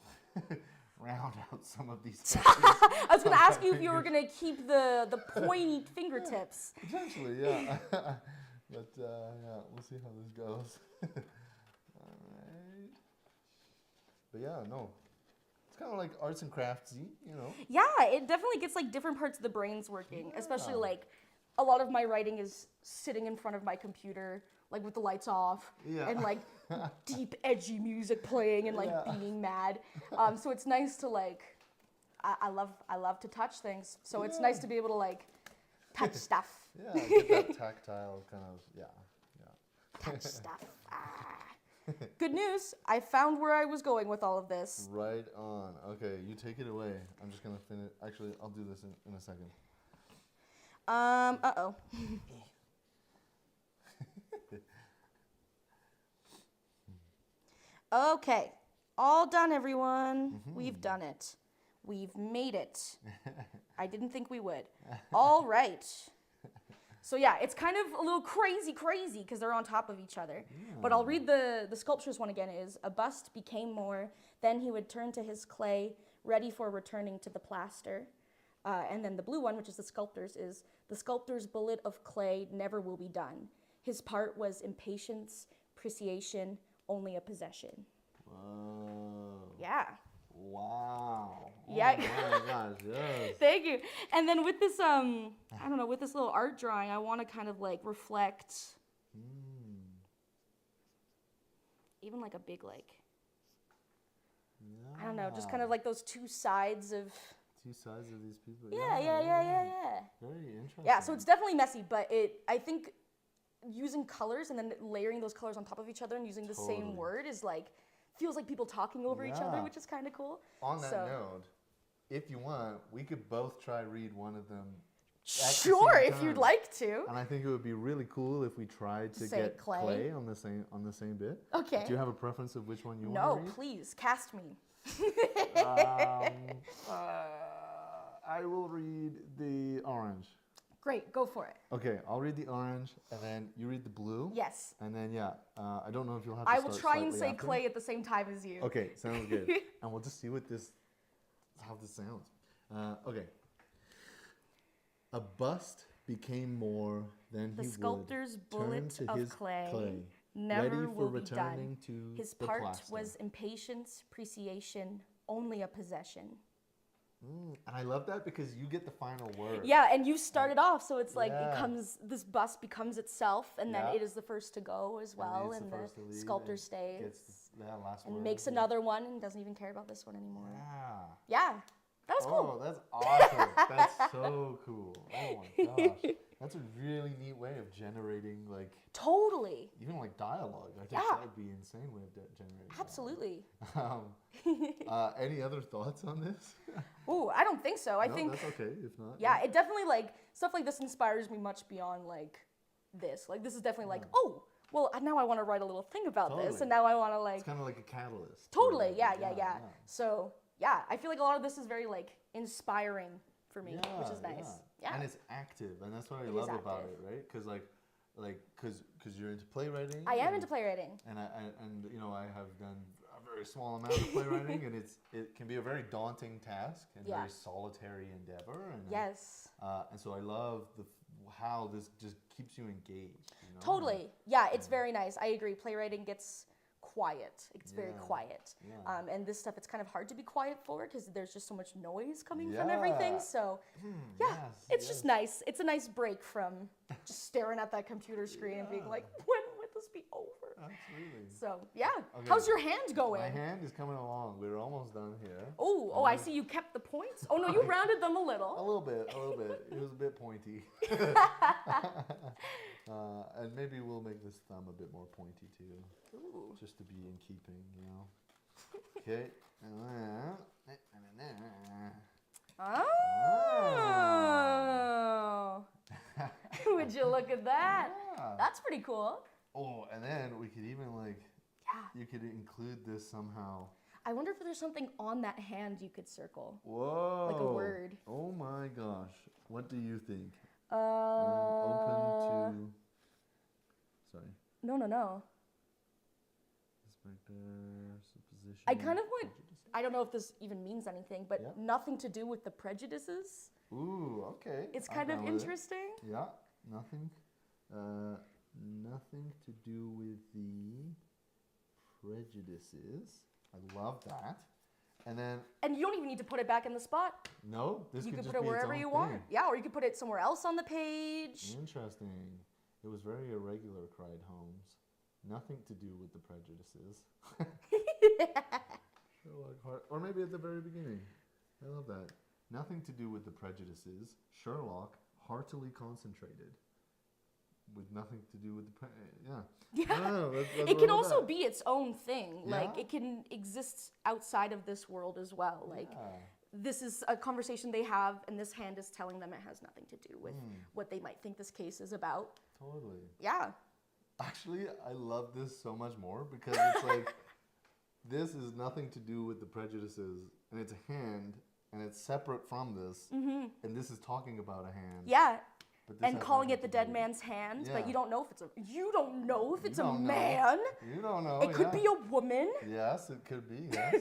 round out some of these. I was going to ask you if you were going to keep the pointy fingertips. Potentially, yeah. But yeah, we'll see how this goes. All right. But yeah, no. It's kind of like arts and craftsy, you know. Yeah, it definitely gets like different parts of the brains working, especially like a lot of my writing is sitting in front of my computer, like with the lights off, and like deep edgy music playing and like being mad. So it's nice to like, I love to touch things. So it's nice to be able to like touch stuff. Yeah, get that tactile kind of, touch stuff. Good news, I found where I was going with all of this. Right on. Okay, you take it away. I'm just gonna finish. Actually, I'll do this in a second. Uh-oh. Okay, all done, everyone. We've done it. We've made it. I didn't think we would. All right. So yeah, it's kind of a little crazy because they're on top of each other. But I'll read the sculpture's one again. It is, a bust became more, then he would turn to his clay, ready for returning to the plaster. And then the blue one, which is the sculptor's, is, the sculptor's bullet of clay never will be done. His part was impatience, appreciation, only a possession. Whoa. Yeah. Wow. Yeah. Oh my gosh, yes. Thank you. And then with this, I don't know, with this little art drawing, I want to kind of like reflect, even like a big like, I don't know, just kind of like those two sides of. Two sides of these people. Yeah. Very interesting. Yeah, so it's definitely messy, but I think using colors and then layering those colors on top of each other and using the same word is like, feels like people talking over each other, which is kind of cool. On that note, if you want, we could both try read one of them. Sure, if you'd like to. And I think it would be really cool if we tried to get clay on the same bit. Okay. Do you have a preference of which one you want to read? No, please, cast me. I will read the orange. Great, go for it. Okay, I'll read the orange, and then you read the blue. Yes. And then, I don't know if you'll have to I will try and say after. clay at the same time as you. Okay, sounds good. And we'll just see how this sounds. Okay. A bust became more than the he sculptor's would bullet turn to of his clay never ready for will be returning done. to His the part plaster. was impatience, appreciation, only a possession. And I love that because you get the final word. Yeah, and you started off, so it's like this bust becomes itself, and then Yeah. it is the first to go as well, and the sculptor stays Last and word. makes another one and doesn't even care about this one anymore. Yeah. Yeah, that was cool. Oh, that's awesome. That's so cool. Oh my gosh. That's a really neat way of generating, like, Totally. even like dialogue. I think that would be an insane way of generating Absolutely. Any other thoughts on this? Ooh, I don't think so. I No, think that's okay if not. yeah, it definitely like stuff like this inspires me much beyond like this. Like this is definitely like, oh, well now I want to write a little thing about this, and now I want to like. It's kind of like a catalyst. Totally. Yeah. So yeah, I feel like a lot of this is very like inspiring for me, which is nice. Yeah. And it's active, and that's what I love about it, right? Because because you're into playwriting. I am into playwriting. And I have done a very small amount of playwriting, and it can be a very daunting task and very solitary endeavor. And yes. And so I love how this just keeps you engaged. You know? Totally. Yeah, it's very nice. I agree. Playwriting gets quiet. It's very quiet. Yeah. And this stuff, it's kind of hard to be quiet for because there's just so much noise coming from everything. So, it's just nice. It's a nice break from just staring at that computer screen and being like, when would this be over? Absolutely. So, how's your hand going? My hand is coming along. We're almost done here. Oh, I see you kept the points. Oh, no, you rounded them a little. A little bit. It was a bit pointy. And maybe we'll make this thumb a bit more pointy too. Ooh. Just to be in keeping, you know. Okay. Oh. Would you look at that? Yeah. That's pretty cool. Oh, and then we could even you could include this somehow. I wonder if there's something on that hand you could circle. Whoa. Like a word. Oh my gosh. What do you think? Open to... Sorry. No. Supposition. I kind of want... I don't know if this even means anything, but nothing to do with the prejudices. Ooh, okay. It's kind of interesting. Yeah, nothing. Nothing to do with the prejudices. I love that. And you don't even need to put it back in the spot. No, this you could can just put it be wherever its you own want. thing. Yeah, or you could put it somewhere else on the page. Interesting. It was very irregular, cried Holmes. Nothing to do with the prejudices. Or maybe at the very beginning. I love that. Nothing to do with the prejudices. Sherlock heartily concentrated. With nothing to do with the that's it can also be its own thing. Like it can exist outside of this world as well. Like this is a conversation they have, and this hand is telling them it has nothing to do with what they might think this case is about. Totally. Yeah. Actually, I love this so much more because it's like this is nothing to do with the prejudices, and it's a hand, and it's separate from this, and this is talking about a hand. Yeah. And calling it the dead man's hand, but you don't know if it's a man. You don't know. It could be a woman. Yes, it could be. Yes.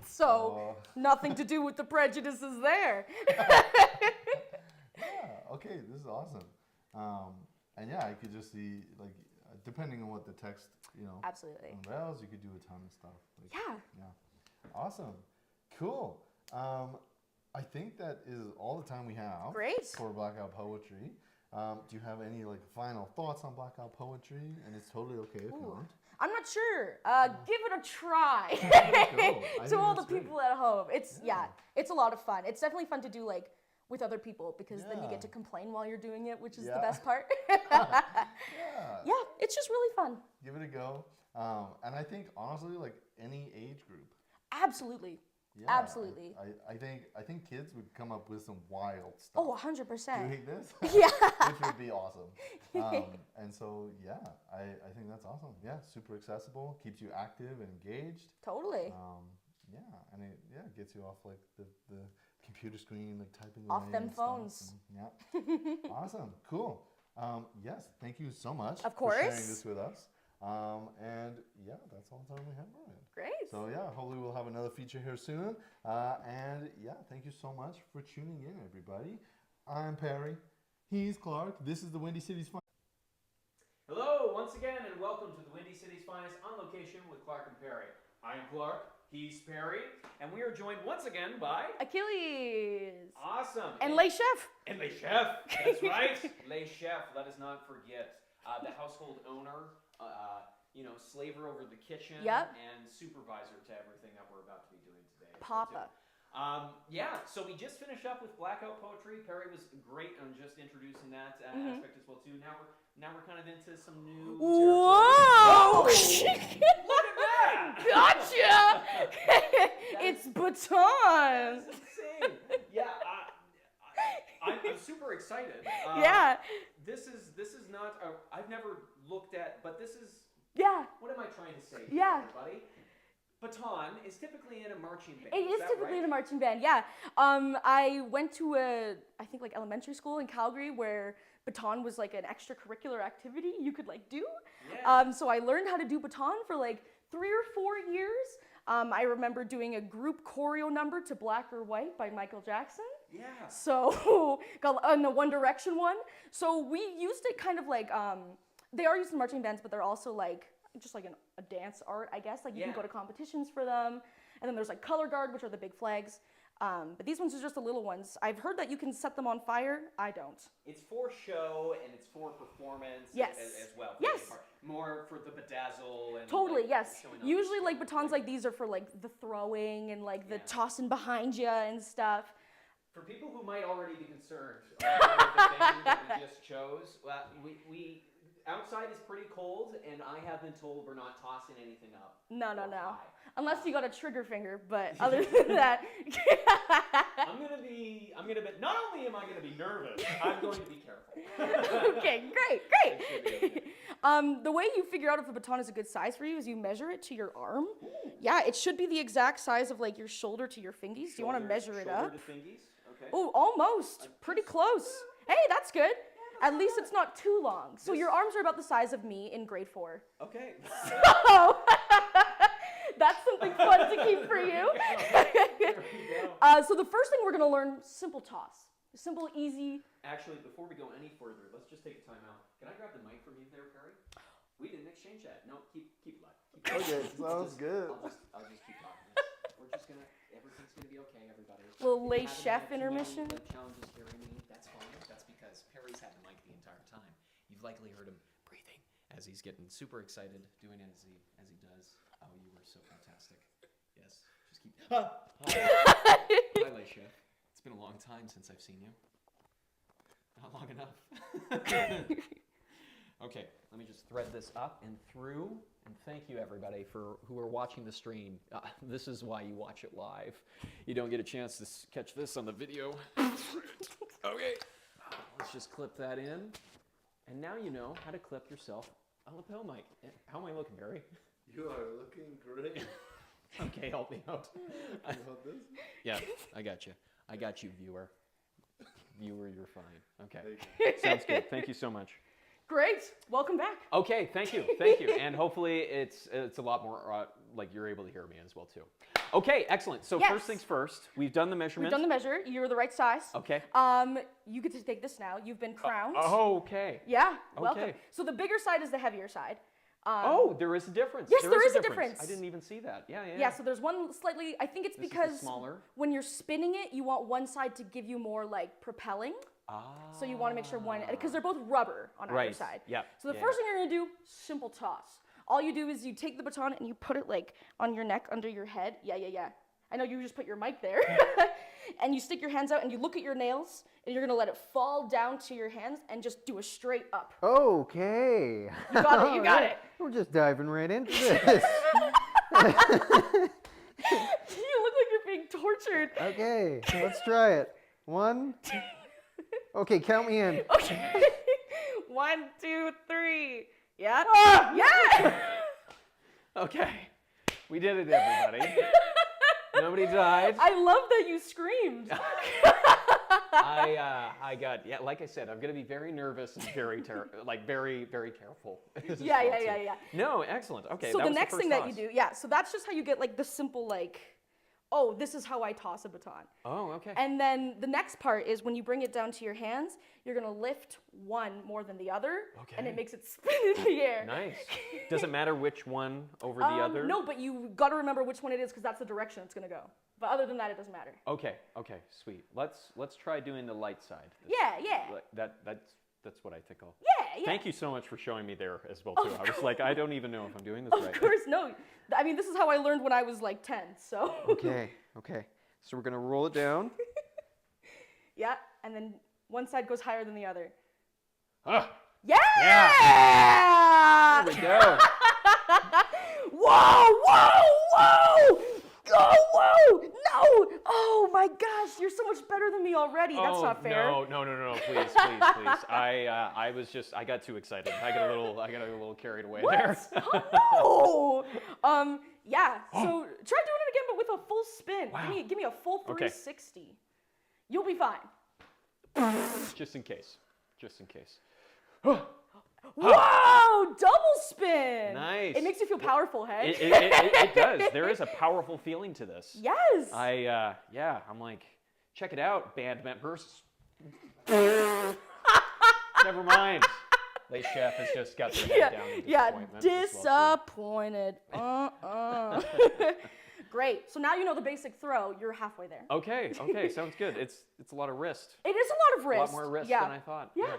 So nothing to do with the prejudices there. Okay, this is awesome. And I could just see depending on what the text absolutely unveils, you could do a ton of stuff. Yeah. Awesome. Cool. I think that is all the time we have for Blackout Poetry. Do you have any like final thoughts on Blackout Poetry? And it's totally okay if not. I'm not sure. Give it a try. To all the people at home. It's it's a lot of fun. It's definitely fun to do like with other people because then you get to complain while you're doing it, which is the best part. It's just really fun. Give it a go. And I think honestly, like any age group. Absolutely. Yeah, Absolutely. I think kids would come up with some wild stuff. Oh, 100%. Do you hate this? Yeah. Which would be awesome. And so, I think that's awesome. Yeah, super accessible, keeps you active and engaged. Totally. And it gets you off like the computer screen, like typing off away them and phones. Awesome. Cool. Yes, thank you so much for sharing this with us. And that's all the time we have, Brian. Great. So hopefully we'll have another feature here soon. Thank you so much for tuning in, everybody. I'm Perry. He's Clark. This is the Windy City's Finest. Hello, once again, and welcome to the Windy City's Finest on location with Clark and Perry. I'm Clark. He's Perry, and we are joined once again by Achilles. Awesome. And Les Chef. And Les Chef. That's right. Les Chef. Let us not forget the household owner. Slaver over the kitchen and supervisor to everything that we're about to be doing today. Papa. So we just finished up with Blackout Poetry. Perry was great on just introducing that aspect as well too. Now we're kind of into some new Whoa! Look at that! Gotcha! It's baton. That's insane. I'm super excited. This is not. I've never looked at, but this is. What am I trying to say here, everybody? Baton is typically in a marching band. It is typically in a marching band, I went to I think like elementary school in Calgary where baton was like an extracurricular activity you could like do. So I learned how to do baton for like 3 or 4 years. I remember doing a group choreo number to Black or White by Michael Jackson. So got on the One Direction one. So we used it kind of like they are used in marching bands, but they're also like just like a dance art, I guess. Like you can go to competitions for them. And then there's like color guard, which are the big flags. But these ones are just the little ones. I've heard that you can set them on fire. I don't. It's for show and it's for performance as well. More for the bedazzle and totally, usually like batons like these are for like the throwing and like the tossing behind you and stuff. For people who might already be concerned about the venue that we just chose, we outside is pretty cold, and I have been told we're not tossing anything up. No. Unless you got a trigger finger, but other than that. I'm gonna be, not only am I gonna be nervous, I'm going to be careful. Okay, great. The way you figure out if a baton is a good size for you is you measure it to your arm. Ooh. Yeah, it should be the exact size of like your shoulder to your fingies. Do you want to measure it up? Shoulder to fingies? Okay. Oh, almost. Pretty close. Hey, that's good. At least it's not too long. So your arms are about the size of me in grade 4. Okay. So that's something fun to keep for you. So the first thing we're going to learn, simple toss. Simple, easy. Actually, before we go any further, let's just take a time out. Can I grab the mic from you there, Perry? We didn't exchange that. No, keep it live. Okay, sounds good. I'll just keep talking. We're just going to, everything's going to be okay, everybody. Little Les Chef intermission. Challenges hearing me. That's fine. That's because Perry's had the mic the entire time. You've likely heard him breathing as he's getting super excited, doing it as he does. Oh, you were so fantastic. Yes, just keep. Hi, Les Chef. It's been a long time since I've seen you. Not long enough. Okay, let me just thread this up and through. And thank you, everybody, for who are watching the stream. This is why you watch it live. You don't get a chance to catch this on the video. Okay, let's just clip that in. And now you know how to clip yourself a lapel mic. How am I looking, Barry? You are looking great. Okay, help me out. You want this? Yeah, I got you. I got you, viewer. Viewer, you're fine. Okay, sounds good. Thank you so much. Great. Welcome back. Okay, thank you. And hopefully it's a lot more like you're able to hear me as well too. Okay, excellent. So first things first, we've done the measurement. We've done the measure. You're the right size. Okay. You get to take this now. You've been crowned. Okay. Yeah. Welcome. Okay. So the bigger side is the heavier side. Oh, there is a difference. Yes, there is a difference. I didn't even see that. Yeah. Yeah, so there's one slightly, I think it's This is the because smaller. when you're spinning it, you want one side to give you more like propelling. So you want to make sure one, because they're both rubber on either side. Yep. So the first thing you're going to do, simple toss. All you do is you take the baton and you put it like on your neck, under your head. Yeah. I know you just put your mic there. And you stick your hands out and you look at your nails and you're going to let it fall down to your hands and just do a straight up. Okay. You got it, you got it. We're just diving right into this. You look like you're being tortured. Okay, let's try it. 1. Okay, count me in. Okay. 1, 2, 3. Yeah. Ah! Yeah. Okay. We did it, everybody. Nobody died. I love that you screamed. I got, like I said, I'm going to be very nervous and very very careful. Yeah. No, excellent. Okay. So that the was next first thing toss. that you do, so that's just how you get like the simple like, oh, this is how I toss a baton. Oh, okay. And then the next part is when you bring it down to your hands, you're gonna lift one more than the other, and it makes it spin in the air. Nice. Does it matter which one over the other? No, but you got to remember which one it is because that's the direction it's gonna go. But other than that, it doesn't matter. Okay, sweet. Let's try doing the light side. Yeah. That's what I think I'll. Yeah. Thank you so much for showing me there as well too. I was like, I don't even know if I'm doing this right. Of course, no. I mean, this is how I learned when I was like 10. So. Okay. So we're gonna roll it down. Yeah, and then one side goes higher than the other. Ah, Yeah! there we go. Whoa! Whoa! No! Oh my gosh, you're so much better than me already. That's not fair. No, please. I got too excited. I got a little carried away there. Oh no! Yeah. So try doing it again, but with a full spin. Wow. Give me a full 360. You'll be fine. Just in case. Whoa! Double spin. Nice. It makes you feel powerful, hey? It does. There is a powerful feeling to this. Yes. I'm like, check it out, band members. Never mind. Les Chef has just got their head down in disappointment. Disappointed. Great. So now you know the basic throw. You're halfway there. Okay, sounds good. It's a lot of wrist. It is a lot of wrist. A lot more wrist than I thought. Yeah.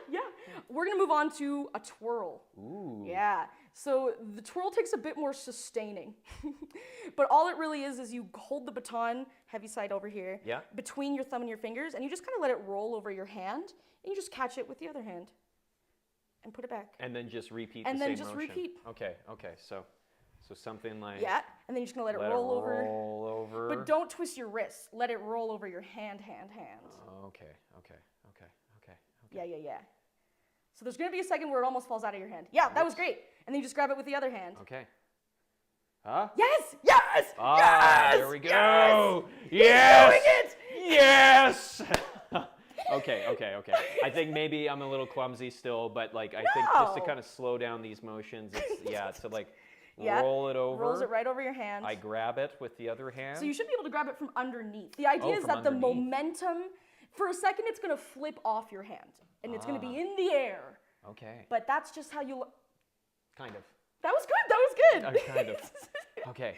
We're gonna move on to a twirl. Ooh. Yeah. So the twirl takes a bit more sustaining, but all it really is you hold the baton, heavy side over here, between your thumb and your fingers, and you just kind of let it roll over your hand, and you just catch it with the other hand, and put it back. And then just repeat and the then same just motion. repeat. Okay. So something like. Yeah, and then you're just gonna let it roll over. Roll over. But don't twist your wrist. Let it roll over your hand. Okay. Yeah. So there's gonna be a second where it almost falls out of your hand. Yeah, that was great. And then you just grab it with the other hand. Okay. Huh? Yes! There we go! Yes! He's doing it! Yes! Okay. I think maybe I'm a little clumsy still, but like I think just to kind of slow down these motions, it's to like roll it over. Rolls it right over your hand. I grab it with the other hand. So you should be able to grab it from underneath. The idea is that the momentum, for a second, it's going to flip off your hand. And it's going to be in the air. Okay. But that's just how you... Kind of. That was good. Kind of. Okay.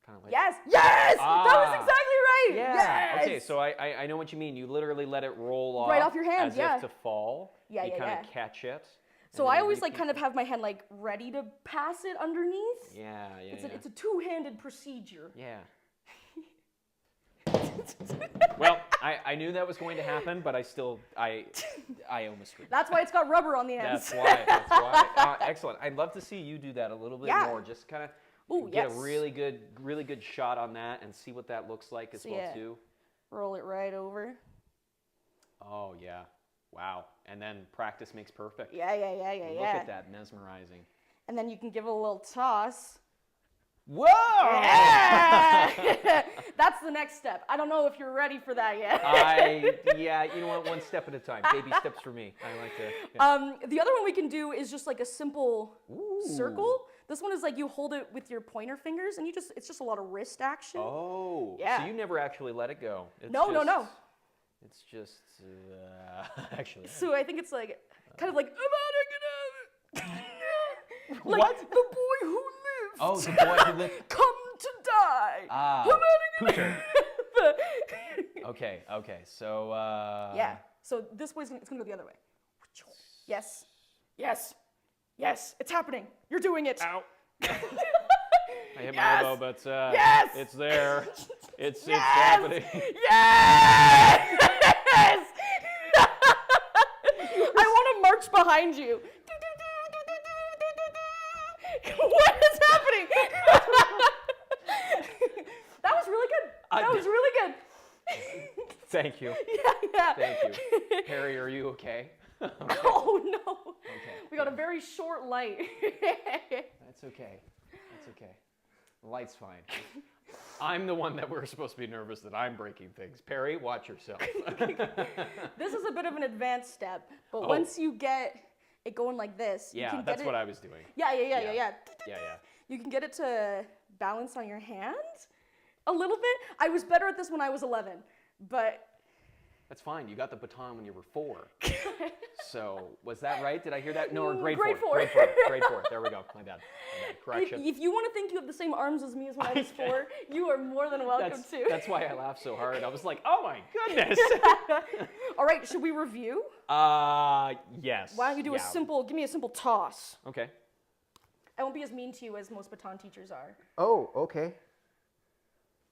Kind of like... Yes! That was exactly right! Yeah. Yes! Okay, so I know what you mean. You literally let it roll off. Right off your hand, as if to fall. You kind of catch it. So I always like kind of have my hand like ready to pass it underneath. Yeah. It's a two-handed procedure. Yeah. Well, I knew that was going to happen, but I almost forgot. That's why it's got rubber on the ends. That's why. Excellent. I'd love to see you do that a little bit more. Just kind of get a really good shot on that and see what that looks like as well too. Roll it right over. Oh yeah. Wow. And then practice makes perfect. Yeah. Look at that, mesmerizing. And then you can give it a little toss. Whoa! Yeah! That's the next step. I don't know if you're ready for that yet. You know what? One step at a time. Baby steps for me. I like to. Yeah. The other one we can do is just like a simple circle. This one is like you hold it with your pointer fingers, and it's just a lot of wrist action. Oh. Yeah. So you never actually let it go. No. It's just actually. So I think it's like kind of like Like, What? the boy who lived. Oh, the boy who lived. Come to die. Ah, Hooter. Okay. So. Yeah. So this way's it's gonna go the other way. Yes. Yes. Yes. It's happening. You're doing it. Ow. I hit my Yes! elbow, but Yes! it's there. It's Yes! happening. Yes! I want to march behind you. What is happening? That was really good. That was really good. Thank you. Yeah. Thank you. Perry, are you okay? Okay. Oh no. Okay. We got a very short light. That's okay. That's okay. The light's fine. I'm the one that we're supposed to be nervous that I'm breaking things. Perry, watch yourself. This is a bit of an advanced step, but Oh. once you get it going like this, you Yeah, can that's get what it. I was doing. Yeah. Yeah. You can get it to balance on your hand a little bit. I was better at this when I was 11, but That's fine. You got the baton when you were 4. So, was that right? Did I hear that? No, or grade Grade 4. four. Grade 4. There we go. My bad. Correction. if you want to think you have the same arms as me as when I was 4, you are more than welcome to. That's why I laughed so hard. I was like, oh my goodness. All right, should we review? Yes. Why don't you do give me a simple toss. Okay. I won't be as mean to you as most baton teachers are. Oh, okay.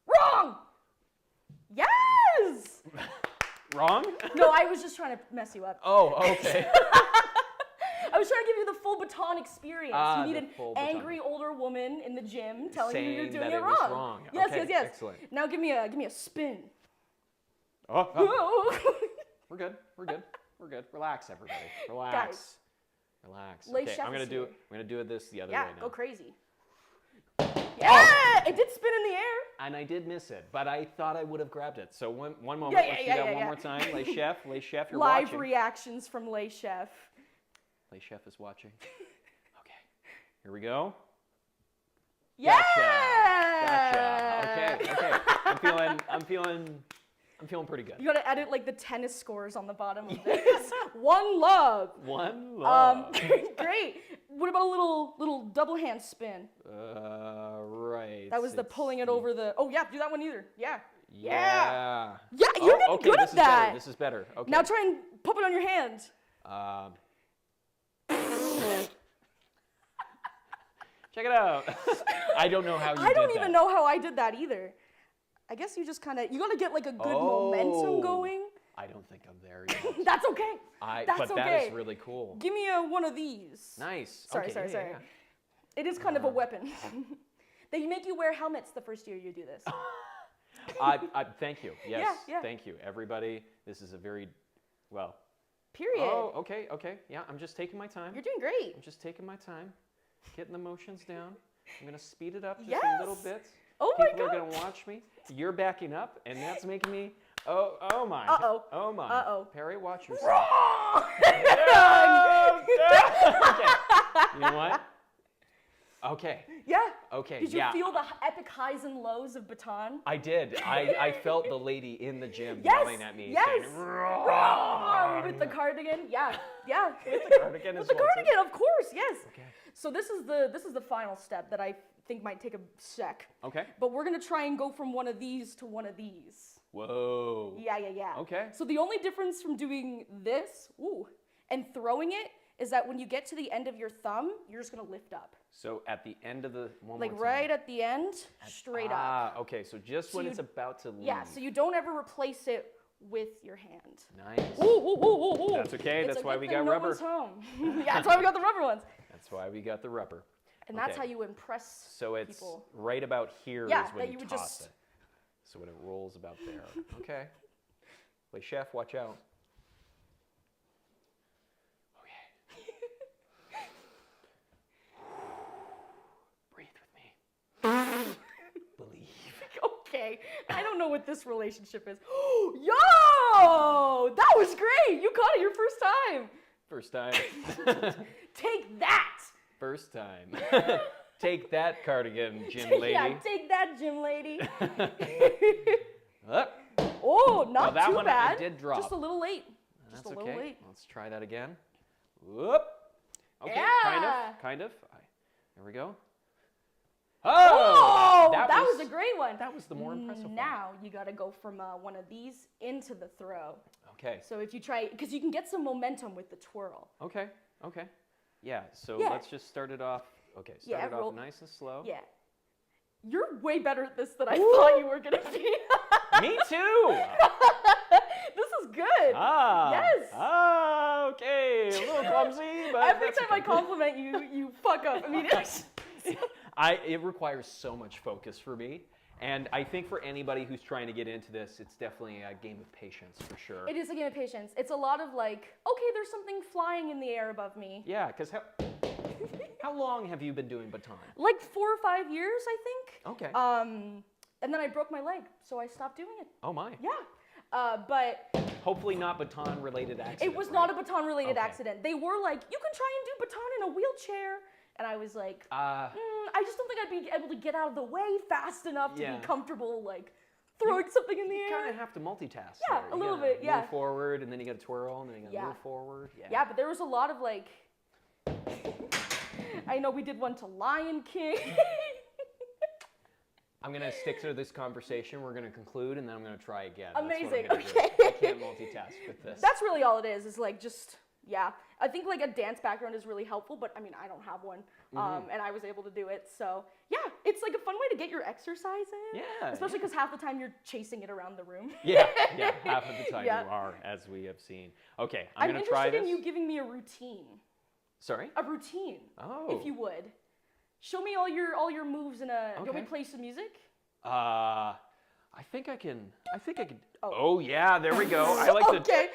Wrong! Yes! Wrong? No, I was just trying to mess you up. Oh, okay. I was trying to give you the full baton experience. Ah, you the need an full baton. angry older woman in the gym telling you you're Saying doing that it it was wrong. wrong. Yes, Okay, yes. excellent. Now give me a spin. Oh, we're good. Relax, everybody. Relax. Guys. Relax. Les Okay, Chef I'm is gonna do here. this the other Yeah, way now. go crazy. Yeah, it did spin in the air. And I did miss it, but I thought I would have grabbed it. So one moment, Yeah, let's yeah, do that yeah, one yeah. more time. Les Chef, you're Live watching. reactions from Les Chef. Les Chef is watching. Okay, here we go. Yeah. Gotcha. Okay. I'm feeling pretty good. You gotta edit like the tennis scores on the bottom of this. One love. One love. Great. What about a little double hand spin? Right. That was the It's pulling it over the. Oh yeah, do that one either. Yeah. Yeah. Yeah, you're getting okay, good this at that. This is better. Okay. Now try and pop it on your hand. Check it out. I don't know how you did I don't that. even know how I did that either. I guess you just kind of, you gotta get like a good momentum going. I don't think I'm there yet. That's okay. That's but okay. that is really cool. Give me one of these. Nice. Sorry. Yeah. It is kind of a weapon. They make you wear helmets the first year you do this. Thank you. Yes. Yeah. Thank you, everybody. This is a very, well. Period. Oh, okay. Yeah, I'm just taking my time. You're doing great. I'm just taking my time, getting the motions down. I'm gonna speed it up just Yes. a little bit. Oh my People God. are gonna watch me. You're backing up, and that's making me. Oh my. Uh-oh. Oh my. Uh-oh. Perry, watch yourself. Wrong! Okay. You know what? Okay. Yeah. Okay. Did you yeah. feel the epic highs and lows of baton? I did. I felt the lady in the gym Yes. yelling at me, Yes. saying, Wrong! With the cardigan. Yeah. With the cardigan as With the well, too. cardigan, of course. Yes. Okay. So this is the final step that I think might take a sec. Okay. But we're gonna try and go from one of these to one of these. Whoa. Yeah. Okay. So the only difference from doing this, and throwing it is that when you get to the end of your thumb, you're just gonna lift up. So at the end of the one Like more time. right at the end, straight up. Okay. So just when you- it's about to leave. Yeah, so you don't ever replace it with your hand. Nice. Ooh. That's okay. It's That's a why good we thing got no rubber. one's home. Yeah, that's why we got the rubber ones. That's why we got the rubber. And that's Okay. how you impress So it's people. right about here is Yeah, when that you you would toss just- it. So when it rolls about there. Okay. Les Chef, watch out. Okay. Breathe with me. Believe. Okay, I don't know what this relationship is. Yo! That was great! You caught it your first time! First time. Take that! First time. Take that, cardigan, gym lady. Yeah, take that, gym lady. Up. Oh, not Well, that too one bad. I did drop. Just a little late. That's Just a little okay. late. Let's try that again. Whoop. Okay, Yeah. kind of. Here we go. Oh, that was a great one. That was the more impressive one. Now you got to go from one of these into the throw. Okay. So if you try, because you can get some momentum with the twirl. Okay. Yeah, so let's just start it off. Okay, start it off nice and slow. Yeah. You're way better at this than I thought you were going to be. Me too! This is good. Yes. Okay. A little clumsy, but every time I compliment you, you fuck up. I mean, it requires so much focus for me. And I think for anybody who's trying to get into this, it's definitely a game of patience for sure. It is a game of patience. It's a lot of like, okay, there's something flying in the air above me. Yeah, because how long have you been doing baton? Like 4 or 5 years, I think. Okay. And then I broke my leg, so I stopped doing it. Oh my. Yeah. But hopefully not baton-related accident. It was not a baton-related accident. They were like, you can try and do baton in a wheelchair. And I was like, I just don't think I'd be able to get out of the way fast enough to be comfortable, like, throwing something in the air. You kind of have to multitask. Yeah, a little bit, Move forward, and then you got to twirl, and then you got to move forward. Yeah, but there was a lot of, like, I know we did one to Lion King. I'm going to stick to this conversation. We're going to conclude, and then I'm going to try again. Amazing, okay. I can't multitask with this. That's really all it is like, just... Yeah, I think like a dance background is really helpful, but I mean, I don't have one, and I was able to do it. So yeah, it's like a fun way to get your exercise in. Yeah. Especially because half the time you're chasing it around the room. Yeah, half of the time you are, as we have seen. Okay, I'm going to try this. I'm interested in you giving me a routine. Sorry? A routine. Oh. If you would. Show me all your moves in a, do you want me to play some music? I think I can, oh yeah, there we go. I like the. Okay.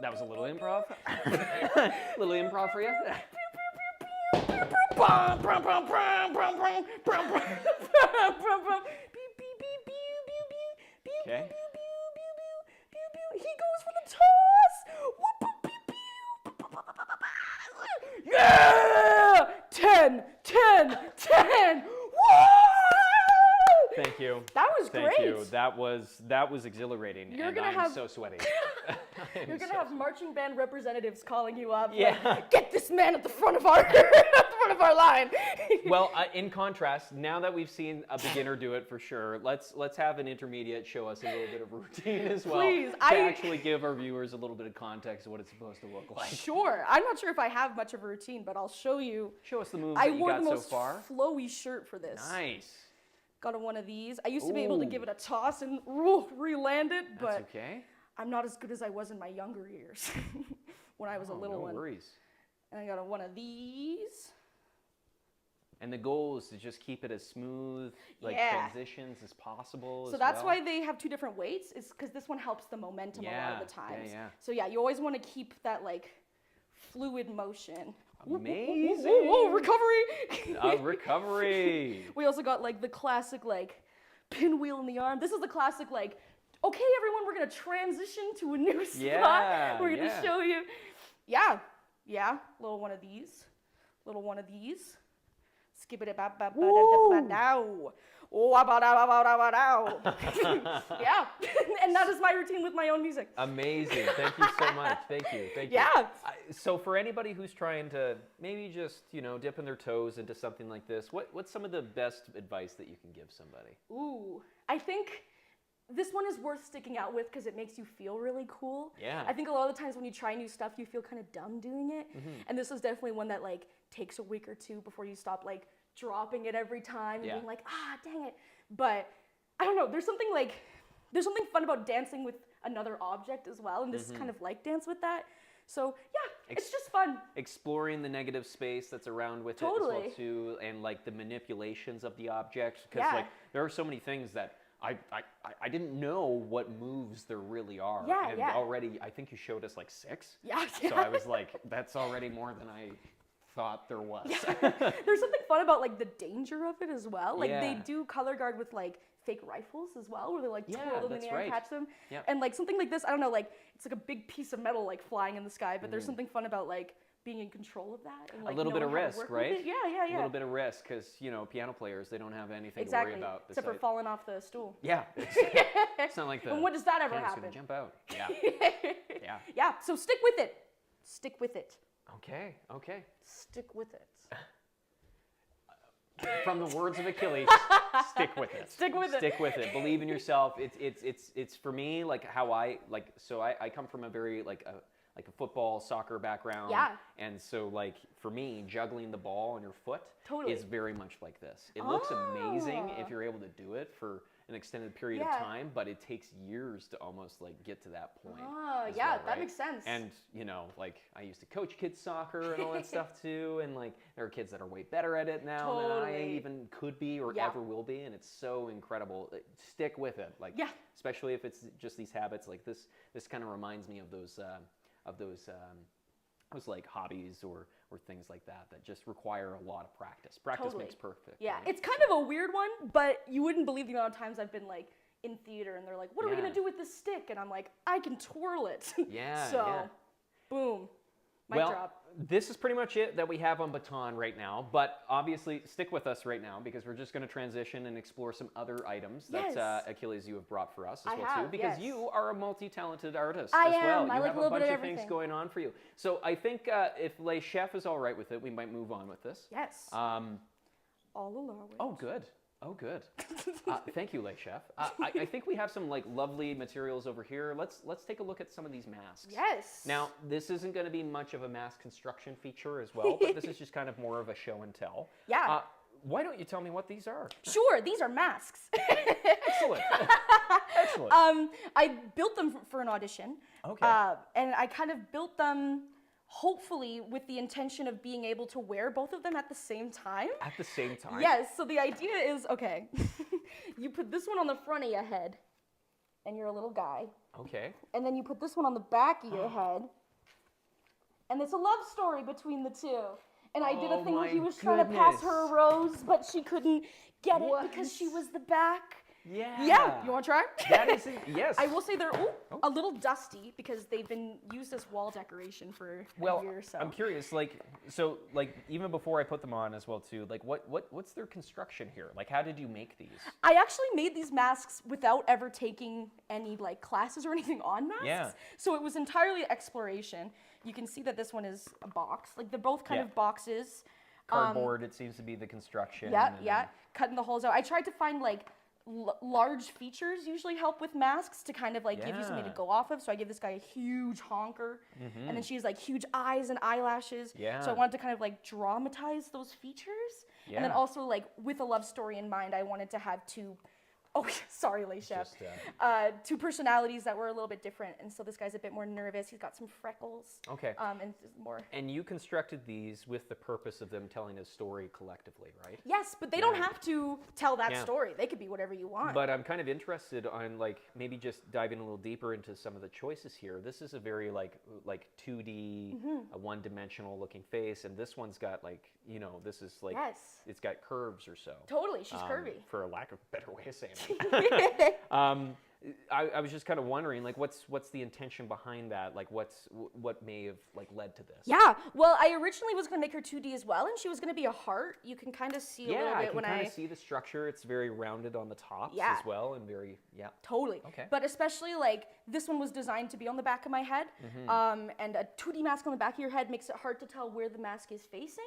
That was a little improv. Little improv for you. Okay. He goes for the toss. Yeah! 10. Woo! Thank you. That was great. Thank you. That was exhilarating. I'm so sweaty. You're gonna have marching band representatives calling you up. Yeah. Like, get this man at the front of our line. Well, in contrast, now that we've seen a beginner do it for sure, let's have an intermediate show us a little bit of routine as well. Please, to actually give our viewers a little bit of context of what it's supposed to look like. Sure. I'm not sure if I have much of a routine, but I'll show you. Show us the moves that you got so far. I wore the most flowy shirt for this. Nice. Got one of these. I used to be able to give it a toss and re-land it, but that's okay. I'm not as good as I was in my younger years when I was a little one. No worries. And I got one of these. And the goal is to just keep it as smooth, like transitions as possible. So that's why they have two different weights, is because this one helps the momentum a lot of the times. So yeah, you always want to keep that like fluid motion. Amazing. Whoa, recovery. Recovery. We also got like the classic like pinwheel in the arm. This is the classic like, okay everyone, we're gonna transition to a new spot. We're gonna show you. Yeah, little one of these. Skip it now. Yeah, and that is my routine with my own music. Amazing. Thank you so much. Thank you. Yeah. So for anybody who's trying to maybe just, dipping their toes into something like this, what's some of the best advice that you can give somebody? Ooh, I think this one is worth sticking out with because it makes you feel really cool. Yeah. I think a lot of the times when you try new stuff, you feel kind of dumb doing it. And this is definitely one that like takes a week or two before you stop like dropping it every time and being like, dang it. But I don't know, there's something fun about dancing with another object as well. And this is kind of like dance with that. So yeah, it's just fun. Exploring the negative space that's around with it as well too, and like the manipulations of the object. Because like there are so many things that I didn't know what moves there really are. And already, I think you showed us like 6. Yeah. So I was like, that's already more than I thought there was. There's something fun about like the danger of it as well. Like they do color guard with like fake rifles as well, where they like twirl them in the air and catch them. And like something like this, I don't know, like it's like a big piece of metal like flying in the sky, but there's something fun about like being in control of that and like a little bit of knowing how to risk, work right? with it. Yeah. A little bit of risk because piano players, they don't have anything Exactly. to worry about Except for falling off the stool. Yeah, it's not like the And when does that ever piano's happen? gonna jump out. Yeah. Yeah. Yeah. So stick with it. Stick with it. Okay. Stick with it. From the words of Achilles, stick with it. Stick with it. Stick with it. Believe in yourself. It's for me like how I like. So I come from a very like a football, soccer background. Yeah. And so like for me, juggling the ball on your foot Totally. is very much like this. It looks amazing if you're able to do it for an extended period of time, but it takes years to almost like get to that point. as Yeah, well, that right? makes sense. And like I used to coach kids soccer and all that stuff too, and like there are kids that are way better at it now than I Totally. even could be or ever will be, and it's so incredible. Stick with it, like especially if it's just these habits like this. This kind of reminds me of those like hobbies or things like that just require a lot of practice. Practice makes perfect. Yeah, right? it's kind of a weird one, but you wouldn't believe the amount of times I've been like in theater and they're like, what are we going to do with this stick? And I'm like, I can twirl it. So, boom, mic drop. This is pretty much it that we have on baton right now, but obviously stick with us right now because we're just going to transition and explore some other items that Achilles you have brought for us as well too, because you are a multi-talented artist as well. I You like have a little bunch bit of of things going on for you. So I think if Les Chef is all right with it, we might move on with this. Yes. Um, All allow it. Oh, good. Thank you, Les Chef. I think we have some like lovely materials over here. Let's take a look at some of these masks. Yes. Now, this isn't going to be much of a mask construction feature as well, but this is just kind of more of a show and tell. Yeah. Why don't you tell me what these are? Sure, these are masks. Excellent. Excellent. I built them for an audition. Okay. And I kind of built them hopefully with the intention of being able to wear both of them at the same time. At the same time? Yes, so the idea is, okay, you put this one on the front of your head, and you're a little guy. Okay. And then you put this one on the back of your head, and it's a love story between the two. And I did a thing where he was trying to pass her a rose, but she couldn't get it because she was the back. Yeah. Yeah, you want to try? That is, yes. I will say they're a little dusty because they've been used as wall decoration for a year or so. I'm curious, even before I put them on as well too, like what's their construction here? Like how did you make these? I actually made these masks without ever taking any like classes or anything on masks. Yeah. So it was entirely exploration. You can see that this one is a box. Like they're both kind of boxes. Cardboard, it seems to be the construction. Yeah, cutting the holes out. I tried to find like large features usually help with masks to kind of like give you something to go off of. So I give this guy a huge honker, and then she has like huge eyes and eyelashes. Yeah. So I wanted to kind of like dramatize those features, and then also like with a love story in mind, I wanted to have two. Oh, sorry, Les Chef. Two personalities that were a little bit different, and so this guy's a bit more nervous. He's got some freckles. Okay. And more. And you constructed these with the purpose of them telling a story collectively, right? Yes, but they don't have to tell that story. They could be whatever you want. But I'm kind of interested on like maybe just diving a little deeper into some of the choices here. This is a very like 2D, a one-dimensional looking face, and this one's got like this is like it's got curves or so. Totally, she's curvy. For a lack of a better way of saying it. I was just kind of wondering, like, what's the intention behind that? Like, what may have like led to this? Yeah, well, I originally was going to make her 2D as well, and she was going to be a heart. You can kind of see a little bit when I kind of see the structure. It's very rounded on the tops as well, and very totally. Okay. But especially like this one was designed to be on the back of my head, and a 2D mask on the back of your head makes it hard to tell where the mask is facing.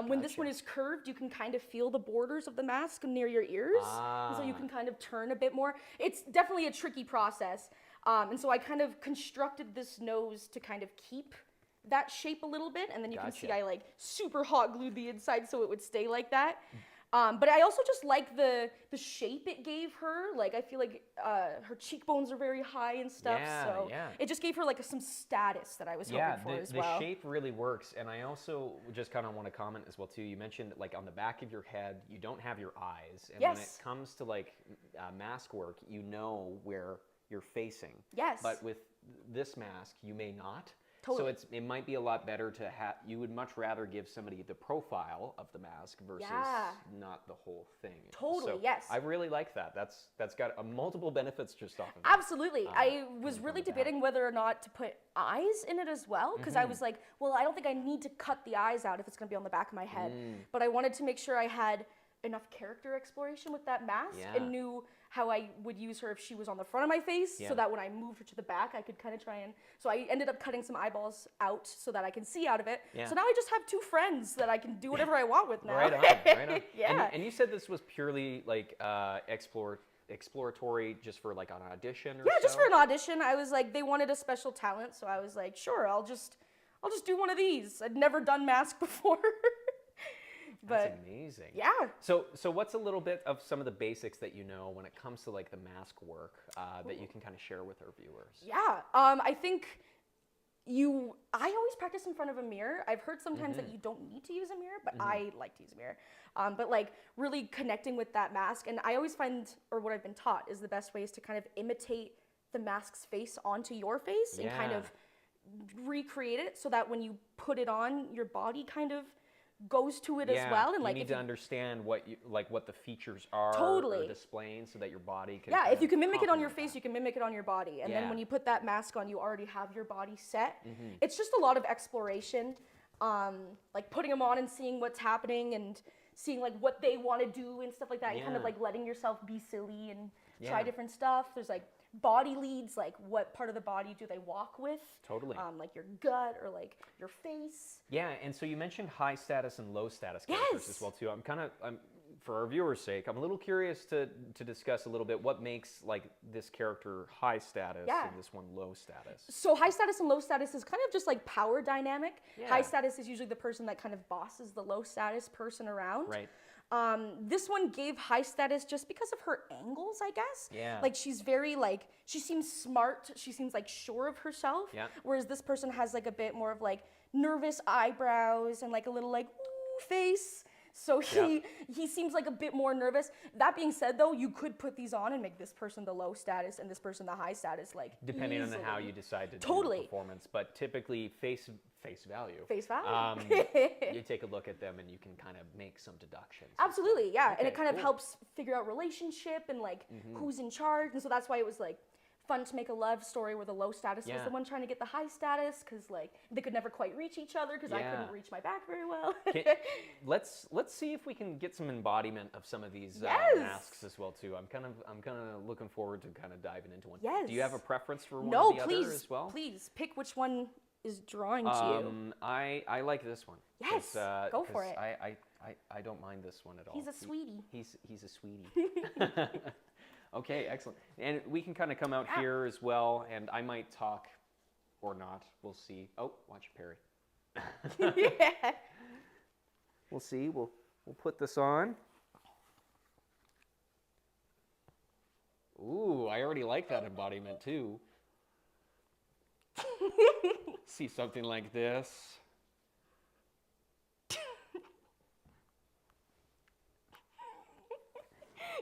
When this one is curved, you can kind of feel the borders of the mask near your ears, and so you can kind of turn a bit more. It's definitely a tricky process, and so I kind of constructed this nose to kind of keep that shape a little bit, and then you can see I like super hot glued the inside so it would stay like that. But I also just like the shape it gave her. Like I feel like her cheekbones are very high and stuff. So it just gave her like some status that I was hoping for as well. The shape really works. And I also just kind of want to comment as well too. You mentioned like on the back of your head, you don't have your eyes. And when it comes to like mask work, you know where you're facing. Yes. But with this mask, you may not. Totally. So it might be a lot better to have, you would much rather give somebody the profile of the mask versus not the whole thing. Totally, so yes. I really like that. That's got multiple benefits just off of that. Absolutely. I was really debating whether or not to put eyes in it as well, because I was like, well, I don't think I need to cut the eyes out if it's going to be on the back of my head. But I wanted to make sure I had enough character exploration with that mask and knew how I would use her if she was on the front of my face, so that when I moved her to the back, I could kind of try and... So I ended up cutting some eyeballs out so that I can see out of it. Yeah. So now I just have two friends that I can do whatever I want with now. Right on, right on. Yeah. And you said this was purely like exploratory, just for like an audition or just for an audition. I was like, they wanted a special talent, so I was like, sure, I'll just do one of these. I'd never done mask before. That's amazing. Yeah. So what's a little bit of some of the basics that you know when it comes to like the mask work that you can kind of share with our viewers? Yeah. I think I always practice in front of a mirror. I've heard sometimes that you don't need to use a mirror, but I like to use a mirror. But like really connecting with that mask, and I always find, or what I've been taught is the best way is to kind of imitate the mask's face onto your face and kind of recreate it so that when you put it on, your body kind of goes to it as well. And you like need to understand what the features are Totally. or displaying so that your body can if you can mimic it on your complement face, you can mimic it on your body. And then Yeah. when you put that mask on, you already have your body set. It's just a lot of exploration, like putting them on and seeing what's happening and seeing like what they want to do and stuff like that. And kind of Yeah. like letting yourself be silly and Yeah. try different stuff. There's like body leads, like what part of the body do they walk with? Totally. Like your gut or like your face. Yeah, and so you mentioned high status and low status characters as well too. I'm for our viewers' sake, I'm a little curious to discuss a little bit what makes like this character high status and this one low status. So high status and low status is kind of just like power dynamic. Yeah. High status is usually the person that kind of bosses the low status person around. Right. This one gave high status just because of her angles, I guess. Yeah. Like she's very like, she seems smart. She seems like sure of herself. Yeah. Whereas this person has like a bit more of like nervous eyebrows and like a little like ooh face. So he seems like a bit more nervous. That being said, though, you could put these on and make this person the low status and this person the high status, like Depending easily. on how you decide to do Totally. the performance, but typically face value. Face value. You take a look at them and you can kind of make some deductions. Absolutely, yeah. and it Okay, kind of cool. helps figure out relationship and like who's in charge. And so that's why it was like fun to make a love story where the low status was Yeah. the one trying to get the high status because like they could never quite reach each other because I Yeah. couldn't reach my back very well. Let's see if we can get some embodiment of some of these Yes. masks as well too. I'm kind of looking forward to kind of diving into one. Yes. Do you have a preference for one No, or the please, other as well? please pick which one is drawing to you. I like this one. Yes, go for it. I don't mind this one at all. He's a sweetie. He's a sweetie. Okay, excellent. And we can kind of come out here as well, and I might talk or not. We'll see. Oh, watch Perry. Yeah. We'll see. We'll put this on. Ooh, I already like that embodiment too. See something like this.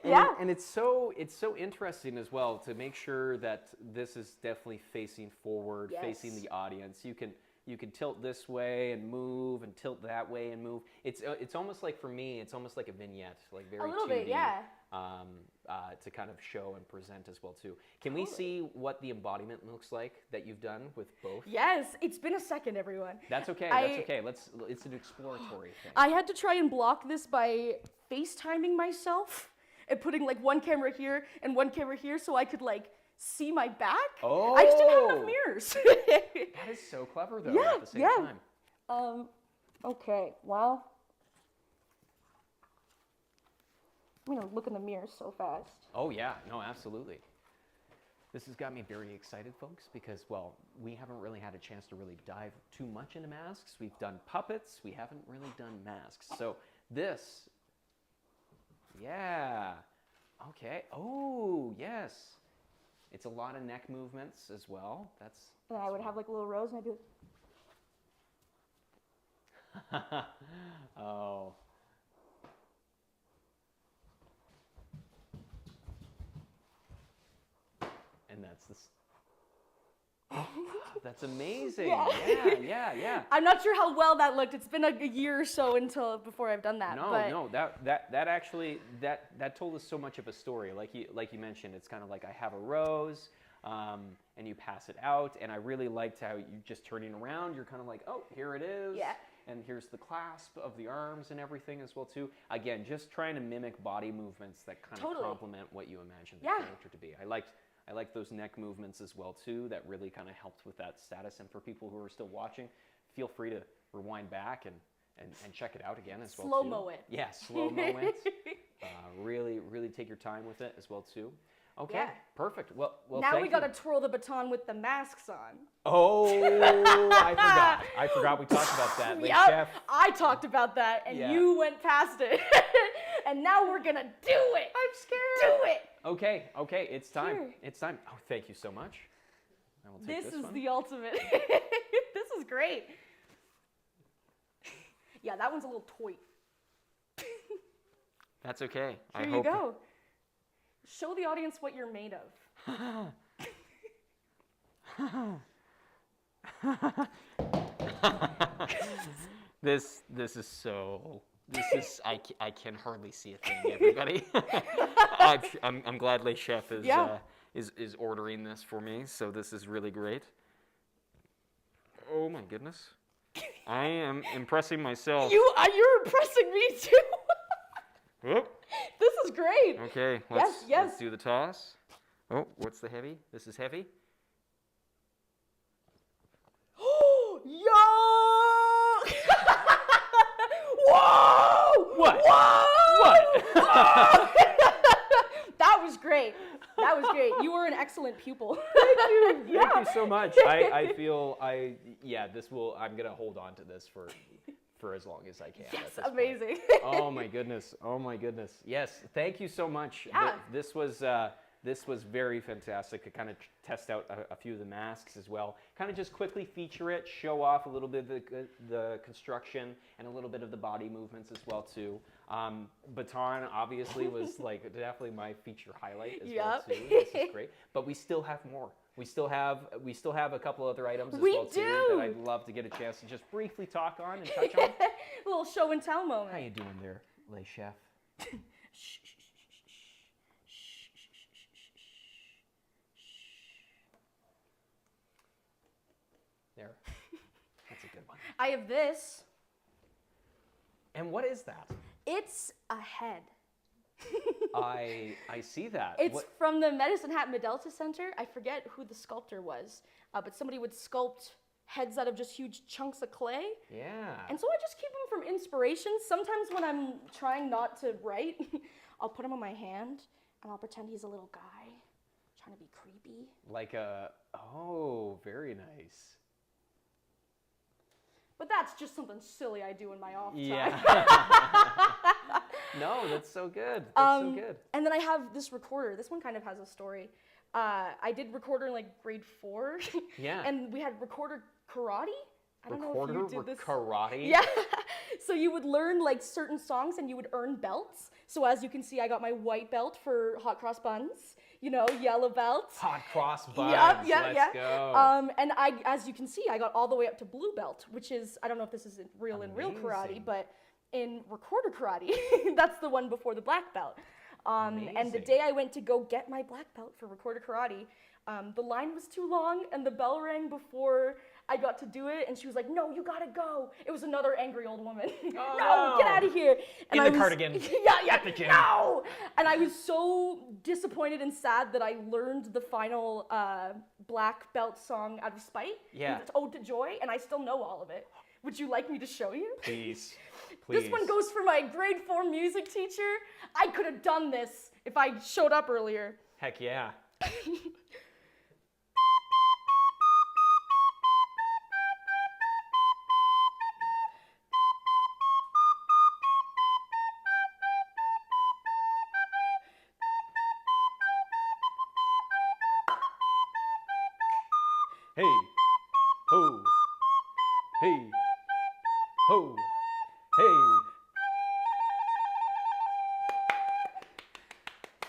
And it's so interesting as well to make sure that this is definitely facing forward, facing the audience. You can tilt this way and move, and tilt that way and move. It's almost like, for me, it's almost like a vignette, like very 2D, A little bit, yeah. To kind of show and present as well too. Can we see what the embodiment looks like that you've done with both? Yes, it's been a second, everyone. That's okay. That's okay. It's an exploratory thing. I had to try and block this by FaceTiming myself and putting like one camera here and one camera here so I could like see my back. Oh. I just didn't have enough mirrors. That is so clever though. At the same time. Okay, well, I'm gonna look in the mirror so fast. Oh yeah, no, absolutely. This has got me very excited, folks, because, well, we haven't really had a chance to really dive too much into masks. We've done puppets, we haven't really done masks. So this, yeah, okay. Oh, yes. It's a lot of neck movements as well. That's And I would have like a little rose and I'd be like, oh. And that's this. That's amazing. Yeah. Yeah. I'm not sure how well that looked. It's been a year or so before I've done that. No, that actually that told us so much of a story. Like you mentioned, it's kind of like I have a rose, and you pass it out, and I really liked how you just turning around. You're kind of like, oh, here it is. Yeah. And here's the clasp of the arms and everything as well too. Again, just trying to mimic body movements that kind of complement what you imagine the character to be. I liked those neck movements as well too. That really kind of helped with that status. And for people who are still watching, feel free to rewind back and check it out again as well too. Slow-mo it. Yeah, slow-mo it. Really take your time with it as well too. Okay, perfect. Well, now we got to twirl the baton with the masks on. Oh, I forgot. We talked about that. Like, Chef. I talked about that, and you went past it. And now we're gonna do it. I'm scared. Do it. Okay. It's time. Here. It's time. Oh, thank you so much. I will take This is one. the ultimate. This is great. Yeah, that one's a little toy. That's okay. Here you go. Show the audience what you're made of. This is I can hardly see a thing, everybody. I'm glad Le Chef is ordering this for me, so this is really great. Oh my goodness. I am impressing myself. You're impressing me too. Whoop. This is great. Okay, Yes. let's do the toss. Oh, what's the heavy? This is heavy. Yo! Whoa! What? Whoa! What? That was great. You were an excellent pupil. Thank you so much. I feel I'm gonna hold on to this for as long as I can. Yes, amazing. Oh my goodness. Yes, thank you so much. Yeah. This was very fantastic to kind of test out a few of the masks as well. Kind of just quickly feature it, show off a little bit of the construction and a little bit of the body movements as well too. Baton obviously was like definitely my feature highlight as well too. This is great, but we still have more. We still have a couple other items as well too that I'd love to get a chance to just briefly talk on and touch on. A little show and tell moment. How you doing there, Le Chef? There. That's a good one. I have this. And what is that? It's a head. I see that. It's from the Medicine Hat Medalta Center. I forget who the sculptor was, but somebody would sculpt heads out of just huge chunks of clay. Yeah. And so I just keep them from inspiration. Sometimes when I'm trying not to write, I'll put him on my hand and I'll pretend he's a little guy trying to be creepy. Very nice. But that's just something silly I do in my off time. Yeah. No, that's so good. That's so good. And then I have this recorder. This one kind of has a story. I did recorder in like grade 4. Yeah. And we had recorder karate. I don't know if you did this. Karate? Yeah. So you would learn like certain songs and you would earn belts. So as you can see, I got my white belt for hot cross buns. Yellow belts. Hot cross buns. Let's go. And as you can see, I got all the way up to blue belt, which is, I don't know if this is in real karate, but in recorder karate, that's the one before the black belt. And the day I went to go get my black belt for recorder karate, the line was too long and the bell rang before I got to do it, and she was like, "No, you gotta go." It was another angry old woman. Oh, no, get out of here. And in the cardigan. At the gym. No. And I was so disappointed and sad that I learned the final black belt song out of spite. Yeah. It's Ode to Joy, and I still know all of it. Would you like me to show you? Please. This one goes for my grade 4 music teacher. I could have done this if I showed up earlier. Heck yeah. Hey, ho, hey, ho, hey.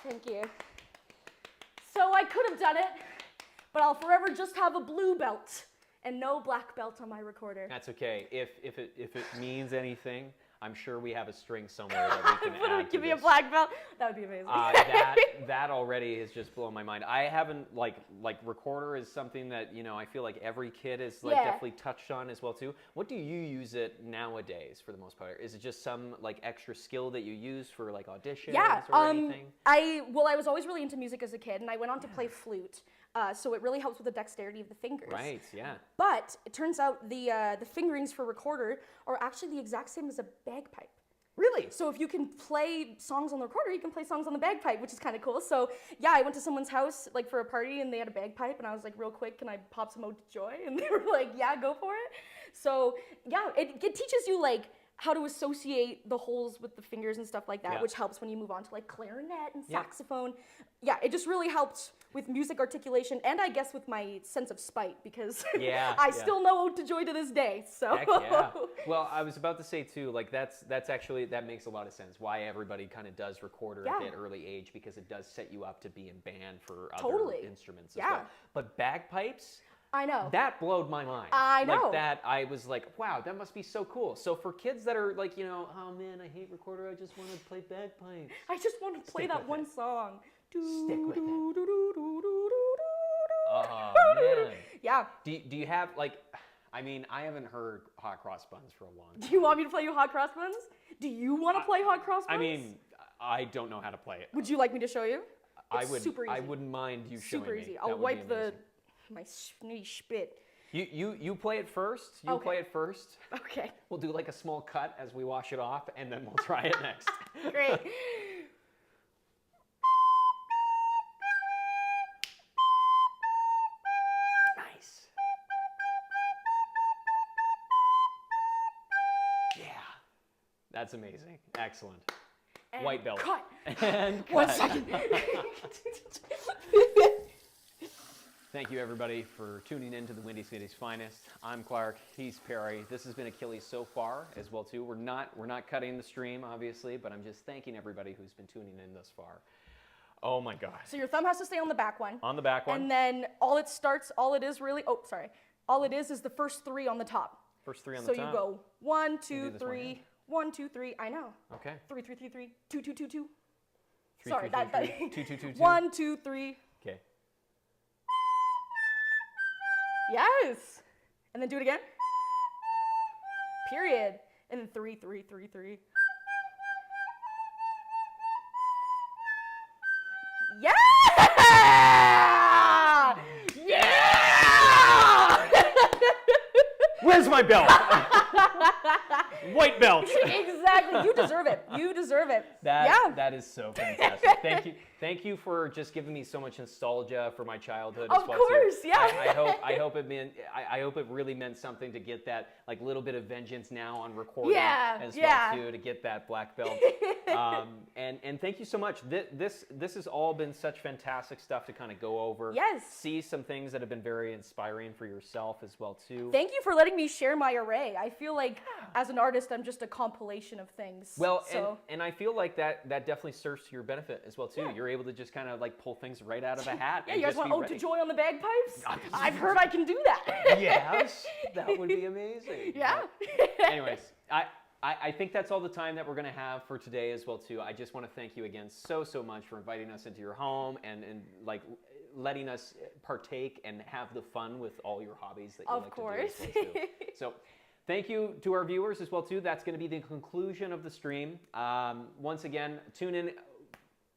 Thank you. So I could have done it, but I'll forever just have a blue belt. and no black belt on my recorder. That's okay. If it means anything, I'm sure we have a string somewhere that we can add to Give me a this. black belt. That would be amazing. That already has just blown my mind. I haven't like recorder is something that I feel like every kid is definitely touched on as well too. What do you use it nowadays for the most part? Is it just some like extra skill that you use for like auditions or anything? I was always really into music as a kid, and I went on to play flute. So it really helps with the dexterity of the fingers. Right, yeah. But it turns out the fingerings for recorder are actually the exact same as a bagpipe. Really? So if you can play songs on the recorder, you can play songs on the bagpipe, which is kind of cool. So yeah, I went to someone's house like for a party, and they had a bagpipe, and I was like, real quick, can I pop some Ode to Joy? And they were like, yeah, go for it. So yeah, it teaches you like how to associate the holes with the fingers and stuff like that, which helps when you move on to like clarinet and saxophone. Yeah, it just really helped with music articulation, and I guess with my sense of spite, because I still know Ode to Joy to this day. So heck yeah. Well, I was about to say too, like that's actually, that makes a lot of sense why everybody kind of does recorder at that early age, because it does set you up to be in band for other instruments as well. But bagpipes, I know. That blowed my mind. I know. Like that, I was like, wow, that must be so cool. So for kids that are like, oh man, I hate recorder, I just want to play bagpipes. I just want to play that one song. Stick with it. Oh, man. Yeah. Do you have, like, I mean, I haven't heard Hot Cross Buns for a long time. Do you want me to play you Hot Cross Buns? Do you want to play Hot Cross Buns? I mean, I don't know how to play it. Would you like me to show you? It's super easy. I wouldn't mind you showing me. Super easy. I'll wipe my snooty spit. You play it first. You play it first. Okay. We'll do like a small cut as we wash it off, and then we'll try it next. Great. Nice. Yeah. That's amazing. Excellent. And white belt. Cut. And cut. 1 second. Thank you, everybody, for tuning in to the Windy City's Finest. I'm Clark. He's Perry. This has been Achilles so far as well too. We're not cutting the stream, obviously, but I'm just thanking everybody who's been tuning in thus far. Oh my God. So your thumb has to stay on the back one. On the back one. And then all it is the first 3 on the top. First 3 on the top. So you go 1, 2, 3, 1, 2, 3. I know. Okay. 3, 3, 3, 3, 2, 2, 2, 2. 3, Sorry, 3, 3, 3, 2, 2, 2, 2. 1, 2, 3. Okay. Yes. And then do it again. Period. And then 3, 3, 3, 3. Yeah! Yeah! Where's my belt? White belt. Exactly. You deserve it. You deserve it. That is so fantastic. Thank you for just giving me so much nostalgia for my childhood. Of course, yeah. I hope it really meant something to get that like little bit of vengeance now on recording as well too, to get that black belt. And thank you so much. This has all been such fantastic stuff to kind of go over. Yes. See some things that have been very inspiring for yourself as well too. Thank you for letting me share my array. I feel like as an artist, I'm just a compilation of things. Well, and I feel like that definitely serves to your benefit as well too. You're able to just kind of like pull things right out of a hat. Yeah, and you guys just want Ode to Joy on the bagpipes? I've heard I can do that. Yes, that would be amazing. Yeah. Anyways, I think that's all the time that we're going to have for today as well too. I just want to thank you again so much for inviting us into your home and like letting us partake and have the fun with all your hobbies that you like to do as well too. So thank you to our viewers as well too. That's going to be the conclusion of the stream. Once again, tune in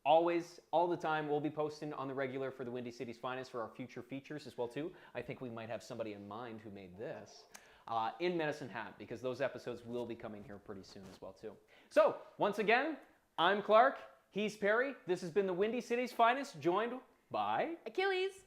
always, all the time. We'll be posting on the regular for the Windy City's Finest for our future features as well too. I think we might have somebody in mind who made this in Medicine Hat, because those episodes will be coming here pretty soon as well too. So once again, I'm Clark. He's Perry. This has been the Windy City's Finest, joined by Achilles.